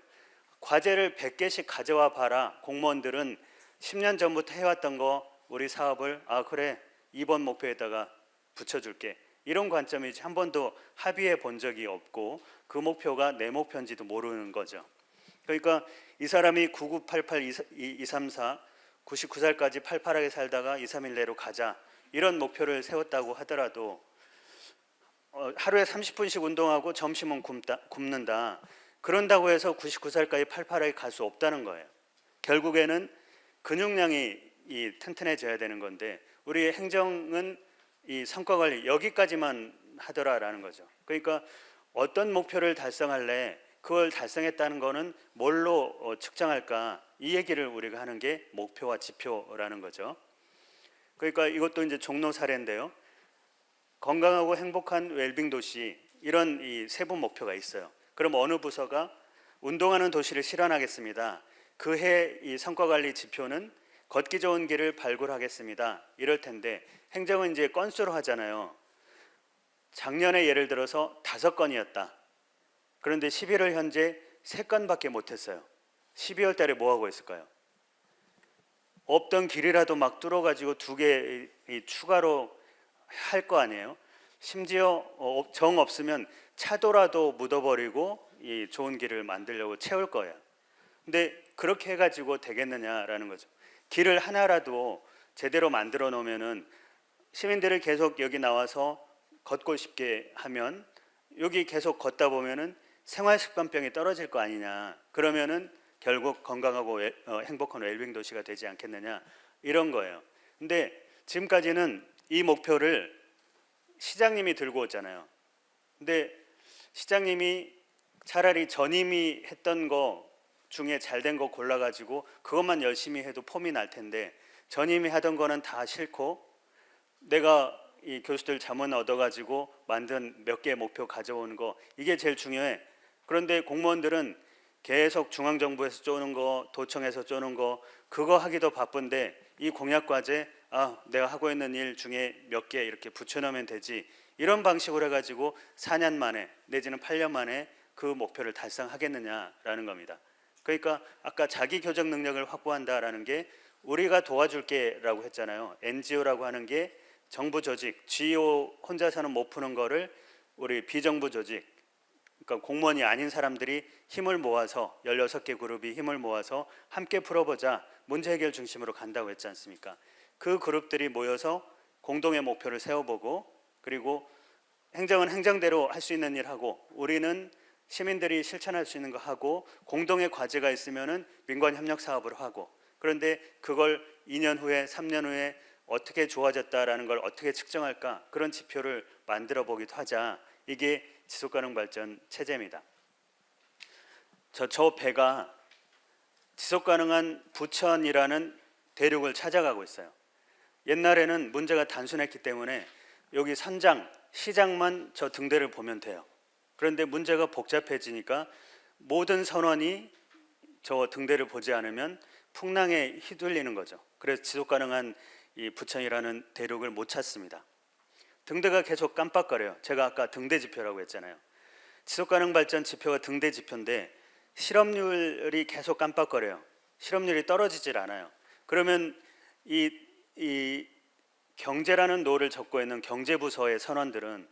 과제를 100개씩 가져와 봐라. 공무원들은 10년 전부터 해왔던 거 우리 사업을 그래 2번 목표에다가 붙여줄게. 이런 관점이 한 번도 합의해 본 적이 없고 그 목표가 내 목표인지도 모르는 거죠. 그러니까 이 사람이 9988 234 99살까지 팔팔하게 살다가 2, 3일 내로 가자 이런 목표를 세웠다고 하더라도 하루에 30분씩 운동하고 점심은 굶는다. 그런다고 해서 99살까지 팔팔하게 갈 수 없다는 거예요. 결국에는 근육량이 튼튼해져야 되는 건데 우리의 행정은 이 성과 관리 여기까지만 하더라라는 거죠. 그러니까 어떤 목표를 달성할래? 그걸 달성했다는 거는 뭘로 측정할까? 이 얘기를 우리가 하는 게 목표와 지표라는 거죠. 그러니까 이것도 이제 종로 사례인데요. 건강하고 행복한 웰빙 도시 이런 이 세부 목표가 있어요. 그럼 어느 부서가 운동하는 도시를 실현하겠습니다. 그해 이 성과 관리 지표는 걷기 좋은 길을 발굴하겠습니다. 이럴 텐데 행정은 이제 건수로 하잖아요. 작년에 예를 들어서 5건이었다. 그런데 11월 현재 3건밖에 못했어요. 12월 달에 뭐 하고 있을까요? 없던 길이라도 막 뚫어가지고 2개 추가로 할 거 아니에요. 심지어 정 없으면 차도라도 묻어버리고 이 좋은 길을 만들려고 채울 거예요. 근데 그렇게 해가지고 되겠느냐라는 거죠. 길을 하나라도 제대로 만들어 놓으면은 시민들을 계속 여기 나와서 걷고 싶게 하면 여기 계속 걷다 보면은 생활습관병이 떨어질 거 아니냐. 그러면은 결국 건강하고 행복한 웰빙 도시가 되지 않겠느냐 이런 거예요. 근데 지금까지는 이 목표를 시장님이 들고 왔잖아요. 근데 시장님이 차라리 전임이 했던 거 중에 잘된 거 골라가지고 그것만 열심히 해도 폼이 날 텐데 전임이 하던 거는 다 싫고 내가 이 교수들 자문 얻어가지고 만든 몇 개의 목표 가져오는 거 이게 제일 중요해. 그런데 공무원들은 계속 중앙정부에서 쪼는 거, 도청에서 쪼는 거 그거 하기도 바쁜데 이 공약 과제 내가 하고 있는 일 중에 몇 개 이렇게 붙여넣으면 되지 이런 방식으로 해가지고 4년 만에 내지는 8년 만에 그 목표를 달성하겠느냐라는 겁니다. 그러니까 아까 자기 교정 능력을 확보한다라는 게 우리가 도와줄게라고 했잖아요. NGO라고 하는 게 정부 조직, GO 혼자서는 못 푸는 거를 우리 비정부 조직, 그러니까 공무원이 아닌 사람들이 힘을 모아서 16개 그룹이 힘을 모아서 함께 풀어보자 문제 해결 중심으로 간다고 했지 않습니까? 그 그룹들이 모여서 공동의 목표를 세워보고 그리고 행정은 행정대로 할 수 있는 일 하고 우리는 시민들이 실천할 수 있는 거 하고 공동의 과제가 있으면은 민관 협력 사업을 하고 그런데 그걸 2년 후에 3년 후에 어떻게 좋아졌다라는 걸 어떻게 측정할까 그런 지표를 만들어 보기도 하자. 이게 지속가능 발전 체제입니다. 저 배가 지속가능한 부천이라는 대륙을 찾아가고 있어요. 옛날에는 문제가 단순했기 때문에 여기 선장, 시장만 저 등대를 보면 돼요. 그런데 문제가 복잡해지니까 모든 선원이 저 등대를 보지 않으면 풍랑에 휘둘리는 거죠. 그래서 지속가능한 이 부천이라는 대륙을 못 찾습니다. 등대가 계속 깜빡거려요. 제가 아까 등대 지표라고 했잖아요. 지속가능 발전 지표가 등대 지표인데 실업률이 계속 깜빡거려요. 실업률이 떨어지질 않아요. 그러면 이 경제라는 노를 적고 있는 경제부서의 선원들은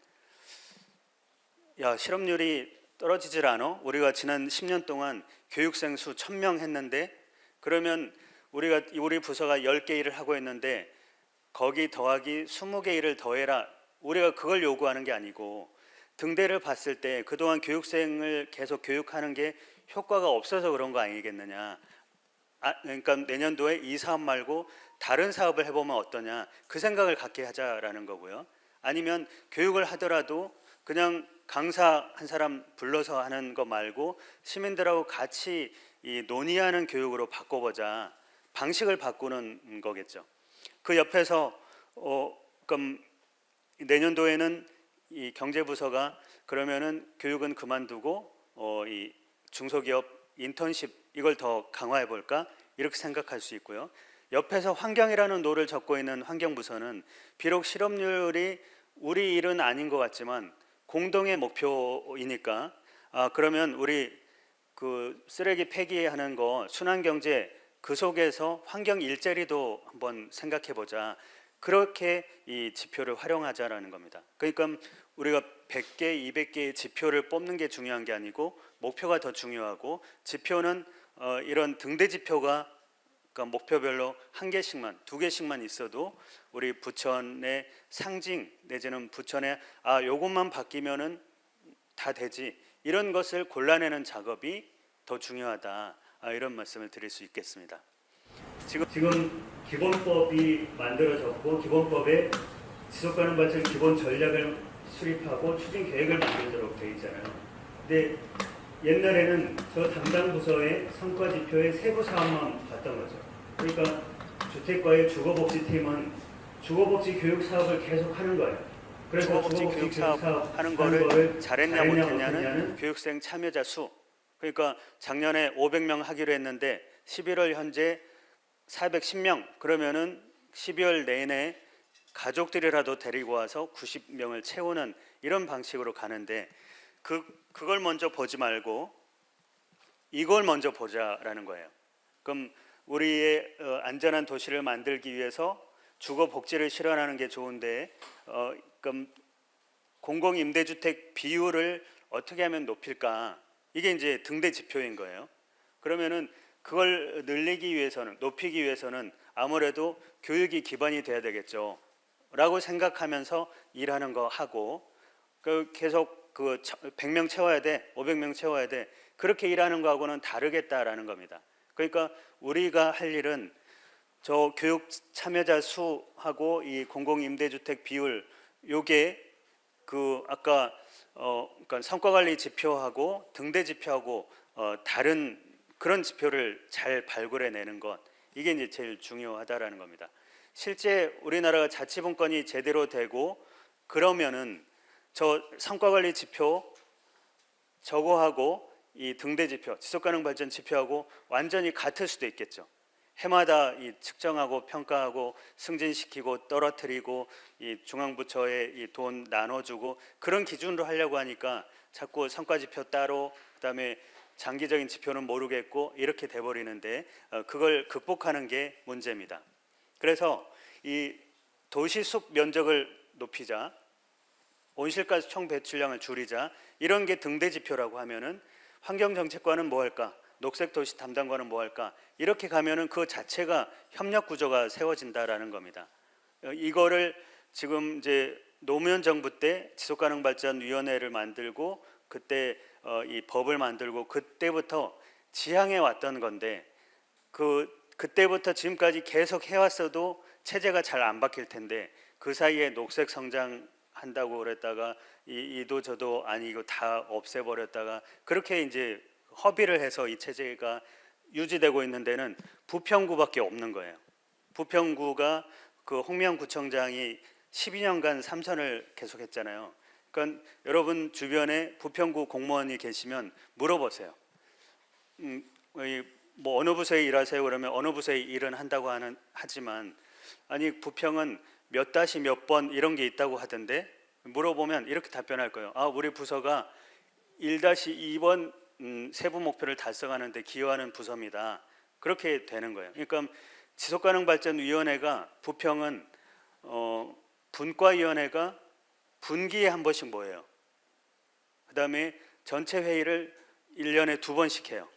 야 실업률이 떨어지질 않아? 우리가 지난 10년 동안 교육생 수 1000명 했는데 그러면 우리 부서가 10개 일을 하고 있는데 거기 더하기 20개 일을 더해라. 우리가 그걸 요구하는 게 아니고 등대를 봤을 때 그동안 교육생을 계속 교육하는 게 효과가 없어서 그런 거 아니겠느냐. 그러니까 내년도에 이 사업 말고 다른 사업을 해보면 어떠냐. 그 생각을 갖게 하자라는 거고요. 아니면 교육을 하더라도 그냥 강사 한 사람 불러서 하는 거 말고 시민들하고 같이 이 논의하는 교육으로 바꿔보자. 방식을 바꾸는 거겠죠. 그 옆에서 그럼 내년도에는 이 경제부서가 그러면은 교육은 그만두고 이 중소기업 인턴십 이걸 더 강화해 볼까 이렇게 생각할 수 있고요. 옆에서 환경이라는 노를 적고 있는 환경부서는 비록 실업률이 우리 일은 아닌 것 같지만 공동의 목표이니까 그러면 우리 그 쓰레기 폐기하는 거 순환경제 그 속에서 환경 일자리도 한번 생각해 보자. 그렇게 이 지표를 활용하자라는 겁니다. 그러니까 우리가 100개, 200개의 지표를 뽑는 게 중요한 게 아니고 목표가 더 중요하고 지표는 이런 등대 지표가 그러니까 목표별로 한 개씩만, 두 개씩만 있어도 우리 부천의 상징 내지는 부천의 요것만 바뀌면은 다 되지, 이런 것을 골라내는 작업이 더 중요하다, 이런 말씀을 드릴 수 있겠습니다. 지금 기본법이 만들어졌고 기본법에 지속가능 발전 기본 전략을 수립하고 추진 계획을 만들도록 되어 있잖아요. 근데 옛날에는 저 담당 부서의 성과 지표의 세부 사업만 봤던 거죠. 그러니까 주택과의 주거복지팀은 주거복지 교육 사업을 계속 하는 거예요. 그래서 주거복지 교육 사업 하는 거를 잘했냐 못했냐는 교육생 참여자 수. 그러니까 작년에 500명 하기로 했는데 11월 현재 410명, 그러면은 12월 내내 가족들이라도 데리고 와서 90명을 채우는 이런 방식으로 가는데 그걸 먼저 보지 말고 이걸 먼저 보자라는 거예요. 그럼 우리의 안전한 도시를 만들기 위해서 주거 복지를 실현하는 게 좋은데 그럼 공공 임대주택 비율을 어떻게 하면 높일까? 이게 이제 등대 지표인 거예요. 그러면은 그걸 늘리기 위해서는, 높이기 위해서는 아무래도 교육이 기반이 돼야 되겠죠. 라고 생각하면서 일하는 거 하고 계속 100명 채워야 돼, 500명 채워야 돼, 그렇게 일하는 거하고는 다르겠다라는 겁니다. 그러니까 우리가 할 일은 저 교육 참여자 수하고 이 공공임대주택 비율, 요게 아까 그러니까 성과관리 지표하고 등대 지표하고 다른 그런 지표를 잘 발굴해내는 것, 이게 이제 제일 중요하다라는 겁니다. 실제 우리나라가 자치분권이 제대로 되고 그러면은 저 성과관리 지표 저거하고 이 등대 지표, 지속가능 발전 지표하고 완전히 같을 수도 있겠죠. 해마다 이 측정하고 평가하고 승진시키고 떨어뜨리고 이 중앙부처에 이 돈 나눠주고 그런 기준으로 하려고 하니까 자꾸 성과지표 따로, 그다음에 장기적인 지표는 모르겠고 이렇게 돼버리는데 그걸 극복하는 게 문제입니다. 그래서 이 도시숲 면적을 높이자, 온실가스 총 배출량을 줄이자, 이런 게 등대 지표라고 하면은 환경정책과는 뭐 할까? 녹색도시 담당과는 뭐 할까? 이렇게 가면은 그 자체가 협력 구조가 세워진다라는 겁니다. 이거를 지금 이제 노무현 정부 때 지속가능발전위원회를 만들고 그때 이 법을 만들고 그때부터 지향해 왔던 건데 그때부터 지금까지 계속 해왔어도 체제가 잘 안 바뀔 텐데 그 사이에 녹색 성장 한다고 그랬다가 이도 저도 아니고 다 없애버렸다가 그렇게 이제 허비를 해서 이 체제가 유지되고 있는 데는 부평구밖에 없는 거예요. 부평구가 홍미안 구청장이 12년간 삼선을 계속했잖아요. 그러니까 여러분 주변에 부평구 공무원이 계시면 물어보세요. 뭐 어느 부서에 일하세요? 그러면 어느 부서에 일은 한다고 하지만 아니 부평은 몇 다시 몇 번 이런 게 있다고 하던데, 물어보면 이렇게 답변할 거예요. 우리 부서가 1-2번 세부 목표를 달성하는 데 기여하는 부서입니다. 그렇게 되는 거예요. 그러니까 지속가능발전위원회가 부평은 분과위원회가 분기에 한 번씩 모여요. 그 다음에 전체 회의를 1년에 2번씩 해요.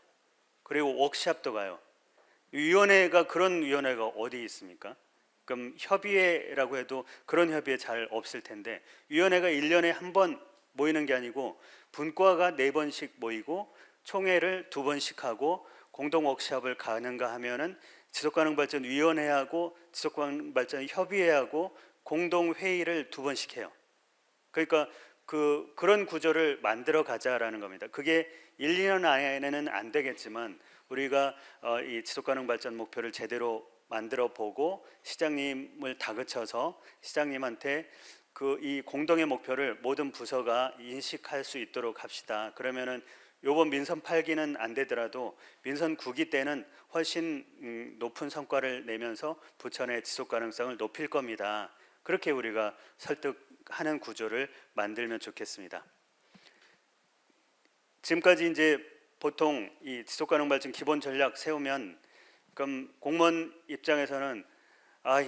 그리고 워크숍도 가요. 위원회가, 그런 위원회가 어디 있습니까? 그럼 협의회라고 해도 그런 협의회 잘 없을 텐데, 위원회가 1년에 한 번 모이는 게 아니고 분과가 4번씩 모이고 총회를 2번씩 하고 공동 워크숍을 가는가 하면은 지속가능발전위원회하고 지속가능발전협의회하고 공동 회의를 2번씩 해요. 그러니까 그런 구조를 만들어 가자라는 겁니다. 그게 1-2년 안에는 안 되겠지만 우리가 이 지속가능발전 목표를 제대로 만들어 보고 시장님을 다그쳐서 시장님한테 이 공동의 목표를 모든 부서가 인식할 수 있도록 합시다. 그러면은 요번 민선 8기는 안 되더라도 민선 9기 때는 훨씬 높은 성과를 내면서 부천의 지속 가능성을 높일 겁니다. 그렇게 우리가 설득하는 구조를 만들면 좋겠습니다. 지금까지 이제 보통 이 지속 가능 발전 기본 전략 세우면 그럼 공무원 입장에서는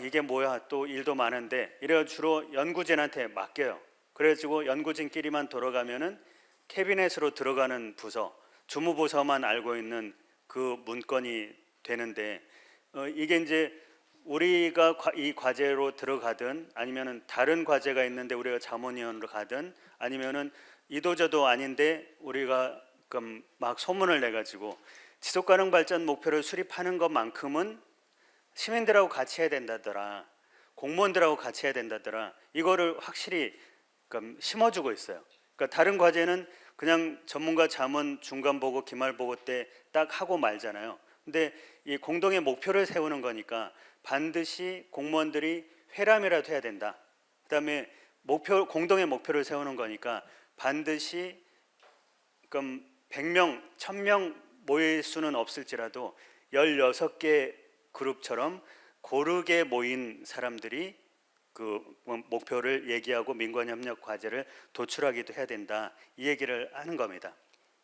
이게 뭐야, 또 일도 많은데, 이래 주로 연구진한테 맡겨요. 그래가지고 연구진끼리만 돌아가면은 캐비넷으로 들어가는 부서, 주무부서만 알고 있는 그 문건이 되는데, 이게 이제 우리가 이 과제로 들어가든 아니면은 다른 과제가 있는데 우리가 자문위원으로 가든 아니면은 이도저도 아닌데 우리가 막 소문을 내 가지고 지속가능 발전 목표를 수립하는 것만큼은 시민들하고 같이 해야 된다더라, 공무원들하고 같이 해야 된다더라, 이거를 확실히 심어주고 있어요. 그러니까 다른 과제는 그냥 전문가 자문 중간 보고 기말 보고 때 딱 하고 말잖아요. 근데 이 공동의 목표를 세우는 거니까 반드시 공무원들이 회람이라도 해야 된다. 그다음에 공동의 목표를 세우는 거니까 반드시 100명, 1000명 모일 수는 없을지라도 16개 그룹처럼 고르게 모인 사람들이 그 목표를 얘기하고 민관협력 과제를 도출하기도 해야 된다. 이 얘기를 하는 겁니다.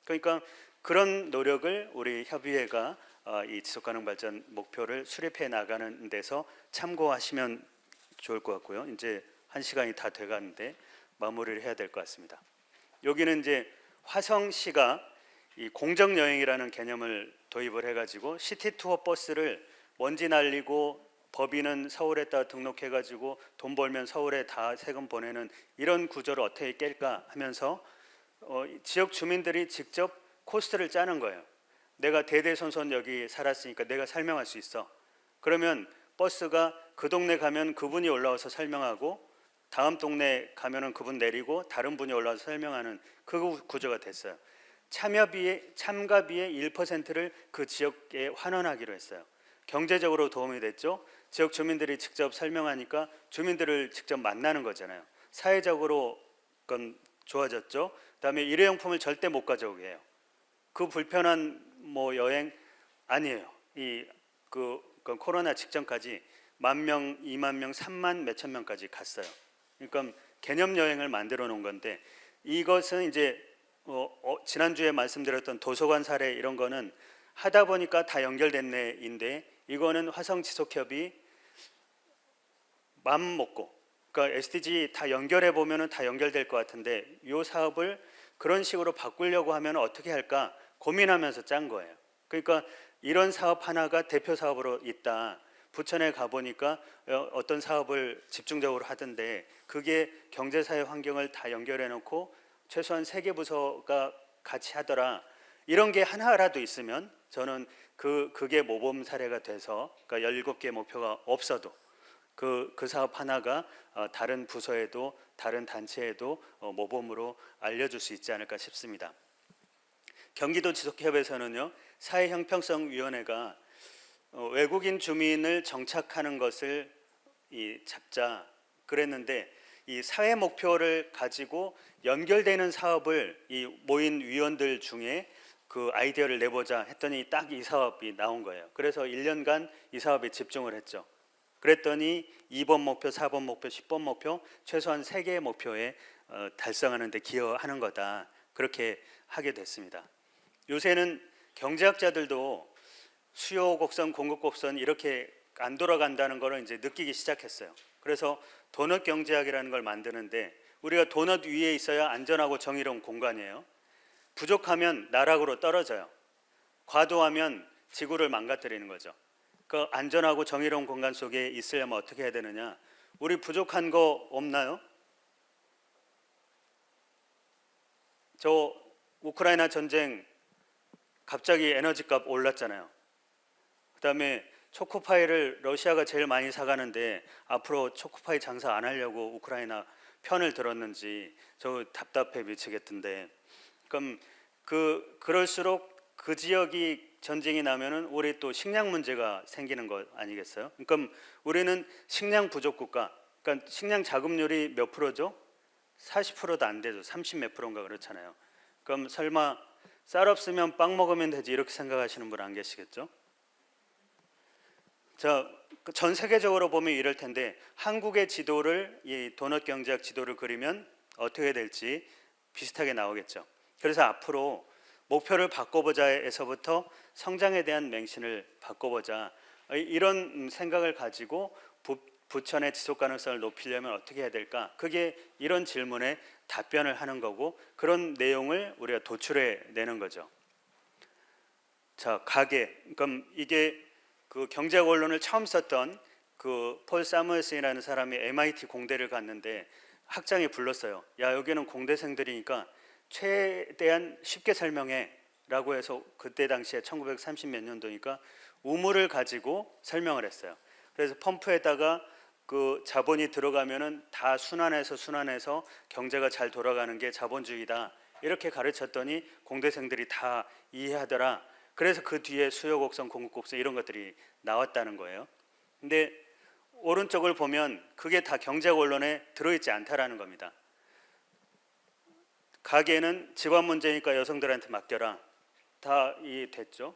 그러니까 그런 노력을 우리 협의회가 이 지속가능 발전 목표를 수립해 나가는 데서 참고하시면 좋을 것 같고요. 이제 1시간이 다 돼가는데 마무리를 해야 될 것 같습니다. 여기는 이제 화성시가 이 공정 여행이라는 개념을 도입을 해가지고 시티 투어 버스를 먼지 날리고 법인은 서울에다 등록해가지고 돈 벌면 서울에 다 세금 보내는 이런 구조를 어떻게 깰까 하면서 지역 주민들이 직접 코스트를 짜는 거예요. 내가 대대손손 여기 살았으니까 내가 설명할 수 있어. 그러면 버스가 그 동네 가면 그분이 올라와서 설명하고 다음 동네 가면은 그분 내리고 다른 분이 올라와서 설명하는 그 구조가 됐어요. 참가비의 1%를 그 지역에 환원하기로 했어요. 경제적으로 도움이 됐죠. 지역 주민들이 직접 설명하니까 주민들을 직접 만나는 거잖아요. 사회적으로 그건 좋아졌죠. 그다음에 일회용품을 절대 못 가져오게 해요. 그 불편한 여행 아니에요. 그 코로나 직전까지 10,000명, 20,000명, 3만 몇천 명까지 갔어요. 그러니까 개념 여행을 만들어 놓은 건데 이것은 이제 지난주에 말씀드렸던 도서관 사례 이런 거는 하다 보니까 다 연결됐네인데 이거는 화성지속협이 맘 먹고 그러니까 SDG 다 연결해 보면은 다 연결될 것 같은데 이 사업을 그런 식으로 바꾸려고 하면 어떻게 할까 고민하면서 짠 거예요. 그러니까 이런 사업 하나가 대표 사업으로 있다. 부천에 가보니까 어떤 사업을 집중적으로 하던데 그게 경제사회 환경을 다 연결해 놓고 최소한 3개 부서가 같이 하더라. 이런 게 하나라도 있으면 저는 그게 모범 사례가 돼서 그러니까 17개 목표가 없어도 그 사업 하나가 다른 부서에도 다른 단체에도 모범으로 알려줄 수 있지 않을까 싶습니다. 경기도 지속협에서는요 사회형평성위원회가 외국인 주민을 정착하는 것을 잡자 그랬는데 이 사회 목표를 가지고 연결되는 사업을 이 모인 위원들 중에 그 아이디어를 내보자 했더니 딱 이 사업이 나온 거예요. 그래서 1년간 이 사업에 집중을 했죠. 그랬더니 2번 목표, 4번 목표, 10번 목표 최소한 3개의 목표에 달성하는 데 기여하는 거다. 그렇게 하게 됐습니다. 요새는 경제학자들도 수요 곡선, 공급 곡선 이렇게 안 돌아간다는 거를 이제 느끼기 시작했어요. 그래서 도넛 경제학이라는 걸 만드는데 우리가 도넛 위에 있어야 안전하고 정의로운 공간이에요. 부족하면 나락으로 떨어져요. 과도하면 지구를 망가뜨리는 거죠. 그 안전하고 정의로운 공간 속에 있으려면 어떻게 해야 되느냐? 우리 부족한 거 없나요? 저 우크라이나 전쟁 갑자기 에너지값 올랐잖아요. 그다음에 초코파이를 러시아가 제일 많이 사가는데 앞으로 초코파이 장사 안 하려고 우크라이나 편을 들었는지 저 답답해 미치겠던데. 그럼 그럴수록 그 지역이 전쟁이 나면은 우리 또 식량 문제가 생기는 거 아니겠어요? 그러니까 우리는 식량 부족 국가. 그러니까 식량 자급률이 몇 프로죠? 40%도 안 되죠. 30 몇 프로인가 그렇잖아요. 그럼 설마 쌀 없으면 빵 먹으면 되지 이렇게 생각하시는 분 안 계시겠죠? 전 세계적으로 보면 이럴 텐데 한국의 지도를 이 도넛 경제학 지도를 그리면 어떻게 될지 비슷하게 나오겠죠. 그래서 앞으로 목표를 바꿔보자에서부터 성장에 대한 맹신을 바꿔보자 이런 생각을 가지고 부천의 지속 가능성을 높이려면 어떻게 해야 될까? 그게 이런 질문에 답변을 하는 거고 그런 내용을 우리가 도출해 내는 거죠. 자, 가계. 그럼 이게 그 경제학 원론을 처음 썼던 그 폴 사무엘슨이라는 사람이 MIT 공대를 갔는데 학장이 불렀어요. 야, 여기는 공대생들이니까 최대한 쉽게 설명해라고 해서 그때 당시에 1930 몇 년도니까 우물을 가지고 설명을 했어요. 그래서 펌프에다가 그 자본이 들어가면은 다 순환해서 경제가 잘 돌아가는 게 자본주의다. 이렇게 가르쳤더니 공대생들이 다 이해하더라. 그래서 그 뒤에 수요 곡선, 공급 곡선 이런 것들이 나왔다는 거예요. 근데 오른쪽을 보면 그게 다 경제학 원론에 들어있지 않다라는 겁니다. 가계는 집안 문제니까 여성들한테 맡겨라. 다 이해됐죠?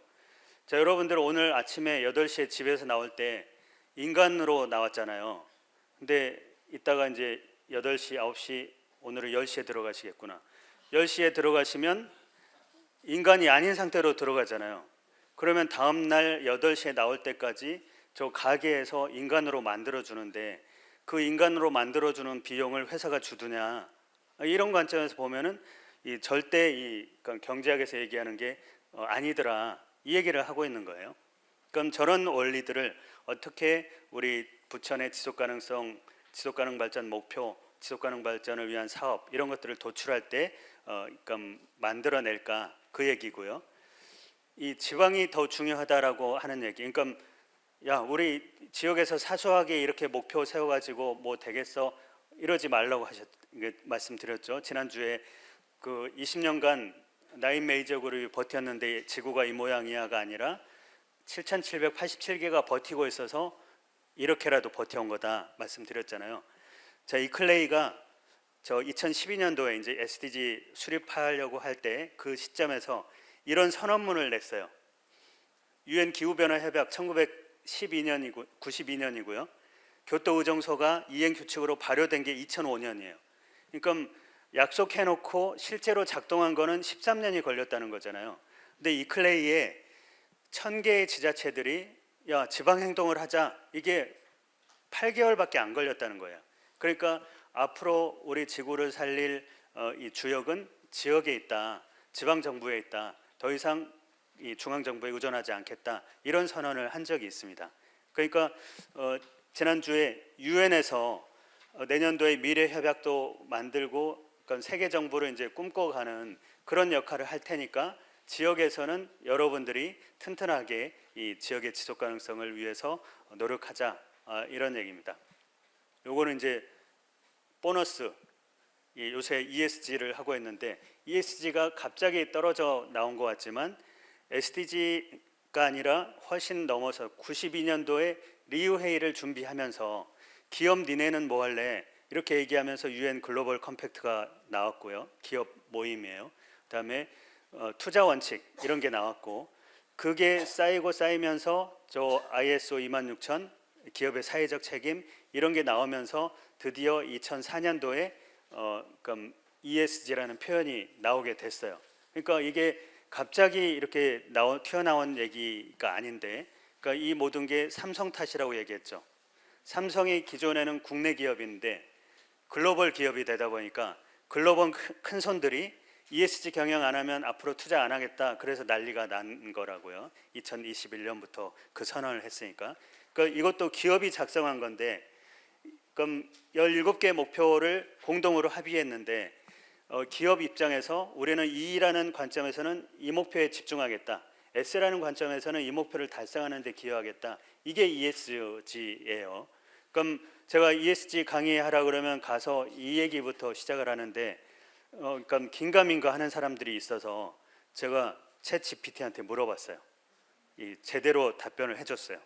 자, 여러분들 오늘 아침에 8시에 집에서 나올 때 인간으로 나왔잖아요. 근데 이따가 이제 8시, 9시, 오늘은 10시에 들어가시겠구나. 10시에 들어가시면 인간이 아닌 상태로 들어가잖아요. 그러면 다음 날 8시에 나올 때까지 저 가게에서 인간으로 만들어 주는데 그 인간으로 만들어 주는 비용을 회사가 주느냐? 이런 관점에서 보면은 이 절대 그러니까 경제학에서 얘기하는 게 아니더라. 이 얘기를 하고 있는 거예요. 그럼 저런 원리들을 어떻게 우리 부천의 지속가능성, 지속가능 발전 목표, 지속가능 발전을 위한 사업 이런 것들을 도출할 때 그러니까 만들어낼까 그 얘기고요. 이 지방이 더 중요하다라고 하는 얘기. 그러니까 야, 우리 지역에서 사소하게 이렇게 목표 세워가지고 뭐 되겠어? 이러지 말라고 말씀드렸죠. 지난주에 그 20년간 나인 메이저 그룹이 버텼는데 지구가 이 모양이야가 아니라 7,787개가 버티고 있어서 이렇게라도 버텨온 거다 말씀드렸잖아요. 자, 이 클레이가 저 2012년도에 이제 SDG 수립하려고 할 때 그 시점에서 이런 선언문을 냈어요. UN 기후변화 협약 1992년이고요. 교토 의정서가 이행 규칙으로 발효된 게 2005년이에요. 그러니까 약속해놓고 실제로 작동한 거는 13년이 걸렸다는 거잖아요. 근데 이 클레이에 1000개의 지자체들이 야, 지방 행동을 하자. 이게 8개월밖에 안 걸렸다는 거예요. 그러니까 앞으로 우리 지구를 살릴 이 주역은 지역에 있다. 지방 정부에 있다. 더 이상 이 중앙 정부에 의존하지 않겠다. 이런 선언을 한 적이 있습니다. 그러니까 지난주에 유엔에서 내년도에 미래 협약도 만들고 그러니까 세계 정부를 이제 꿈꿔가는 그런 역할을 할 테니까 지역에서는 여러분들이 튼튼하게 이 지역의 지속 가능성을 위해서 노력하자 이런 얘기입니다. 요거는 이제 보너스 요새 ESG를 하고 있는데 ESG가 갑자기 떨어져 나온 것 같지만 SDG가 아니라 훨씬 넘어서 92년도에 리우 회의를 준비하면서 기업 니네는 뭐 할래? 이렇게 얘기하면서 UN 글로벌 컴팩트가 나왔고요. 기업 모임이에요. 그다음에 투자 원칙 이런 게 나왔고 그게 쌓이면서 저 ISO 26000 기업의 사회적 책임 이런 게 나오면서 드디어 2004년도에 그러니까 ESG라는 표현이 나오게 됐어요. 그러니까 이게 갑자기 이렇게 튀어나온 얘기가 아닌데 그러니까 이 모든 게 삼성 탓이라고 얘기했죠. 삼성이 기존에는 국내 기업인데 글로벌 기업이 되다 보니까 글로벌 큰 손들이 ESG 경영 안 하면 앞으로 투자 안 하겠다. 그래서 난리가 난 거라고요. 2021년부터 그 선언을 했으니까. 그러니까 이것도 기업이 작성한 건데 그럼 17개 목표를 공동으로 합의했는데 기업 입장에서 우리는 E라는 관점에서는 이 목표에 집중하겠다. S라는 관점에서는 이 목표를 달성하는 데 기여하겠다. 이게 ESG예요. 그럼 제가 ESG 강의하라 그러면 가서 이 얘기부터 시작을 하는데 그러니까 긴가민가 하는 사람들이 있어서 제가 챗 GPT한테 물어봤어요. 제대로 답변을 해줬어요.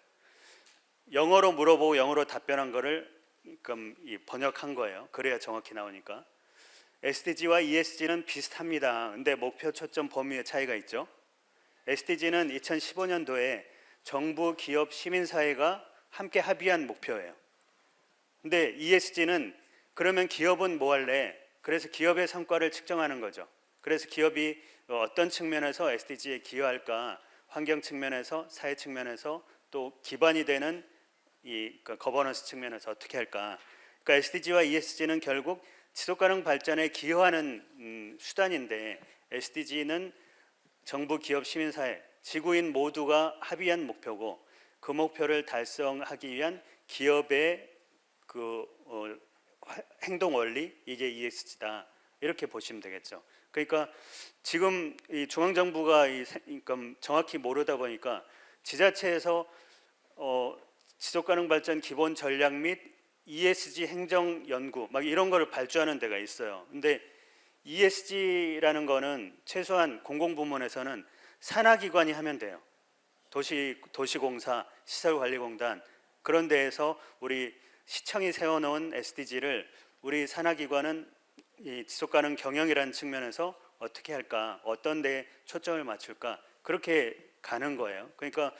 영어로 물어보고 영어로 답변한 거를 그럼 번역한 거예요. 그래야 정확히 나오니까. SDG와 ESG는 비슷합니다. 근데 목표 초점 범위의 차이가 있죠. SDG는 2015년도에 정부, 기업, 시민사회가 함께 합의한 목표예요. 근데 ESG는 그러면 기업은 뭐 할래? 그래서 기업의 성과를 측정하는 거죠. 그래서 기업이 어떤 측면에서 SDG에 기여할까? 환경 측면에서, 사회 측면에서 또 기반이 되는 이 거버넌스 측면에서 어떻게 할까? 그러니까 SDG와 ESG는 결국 지속가능 발전에 기여하는 수단인데 SDG는 정부, 기업, 시민사회, 지구인 모두가 합의한 목표고 그 목표를 달성하기 위한 기업의 행동 원리, 이게 ESG다 이렇게 보시면 되겠죠. 그러니까 지금 이 중앙 정부가 그러니까 정확히 모르다 보니까 지자체에서 지속 가능 발전 기본 전략 및 ESG 행정 연구 막 이런 거를 발주하는 데가 있어요. 근데 ESG라는 거는 최소한 공공부문에서는 산하기관이 하면 돼요. 도시공사, 시설관리공단 그런 데에서 우리 시청이 세워놓은 SDG를 우리 산하기관은 이 지속가능 경영이라는 측면에서 어떻게 할까, 어떤 데에 초점을 맞출까 그렇게 가는 거예요. 그러니까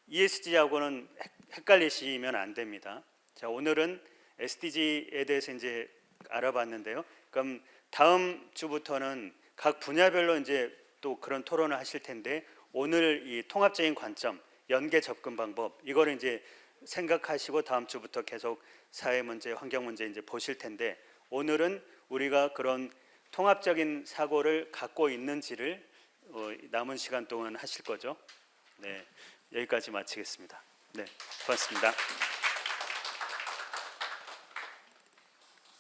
ESG하고는 헷갈리시면 안 됩니다. 자, 오늘은 SDG에 대해서 이제 알아봤는데요. 그럼 다음 주부터는 각 분야별로 이제 또 그런 토론을 하실 텐데 오늘 이 통합적인 관점, 연계 접근 방법 이거를 이제 생각하시고 다음 주부터 계속 사회 문제, 환경 문제 이제 보실 텐데 오늘은 우리가 그런 통합적인 사고를 갖고 있는지를 남은 시간 동안 하실 거죠. 네, 여기까지 마치겠습니다. 네, 고맙습니다.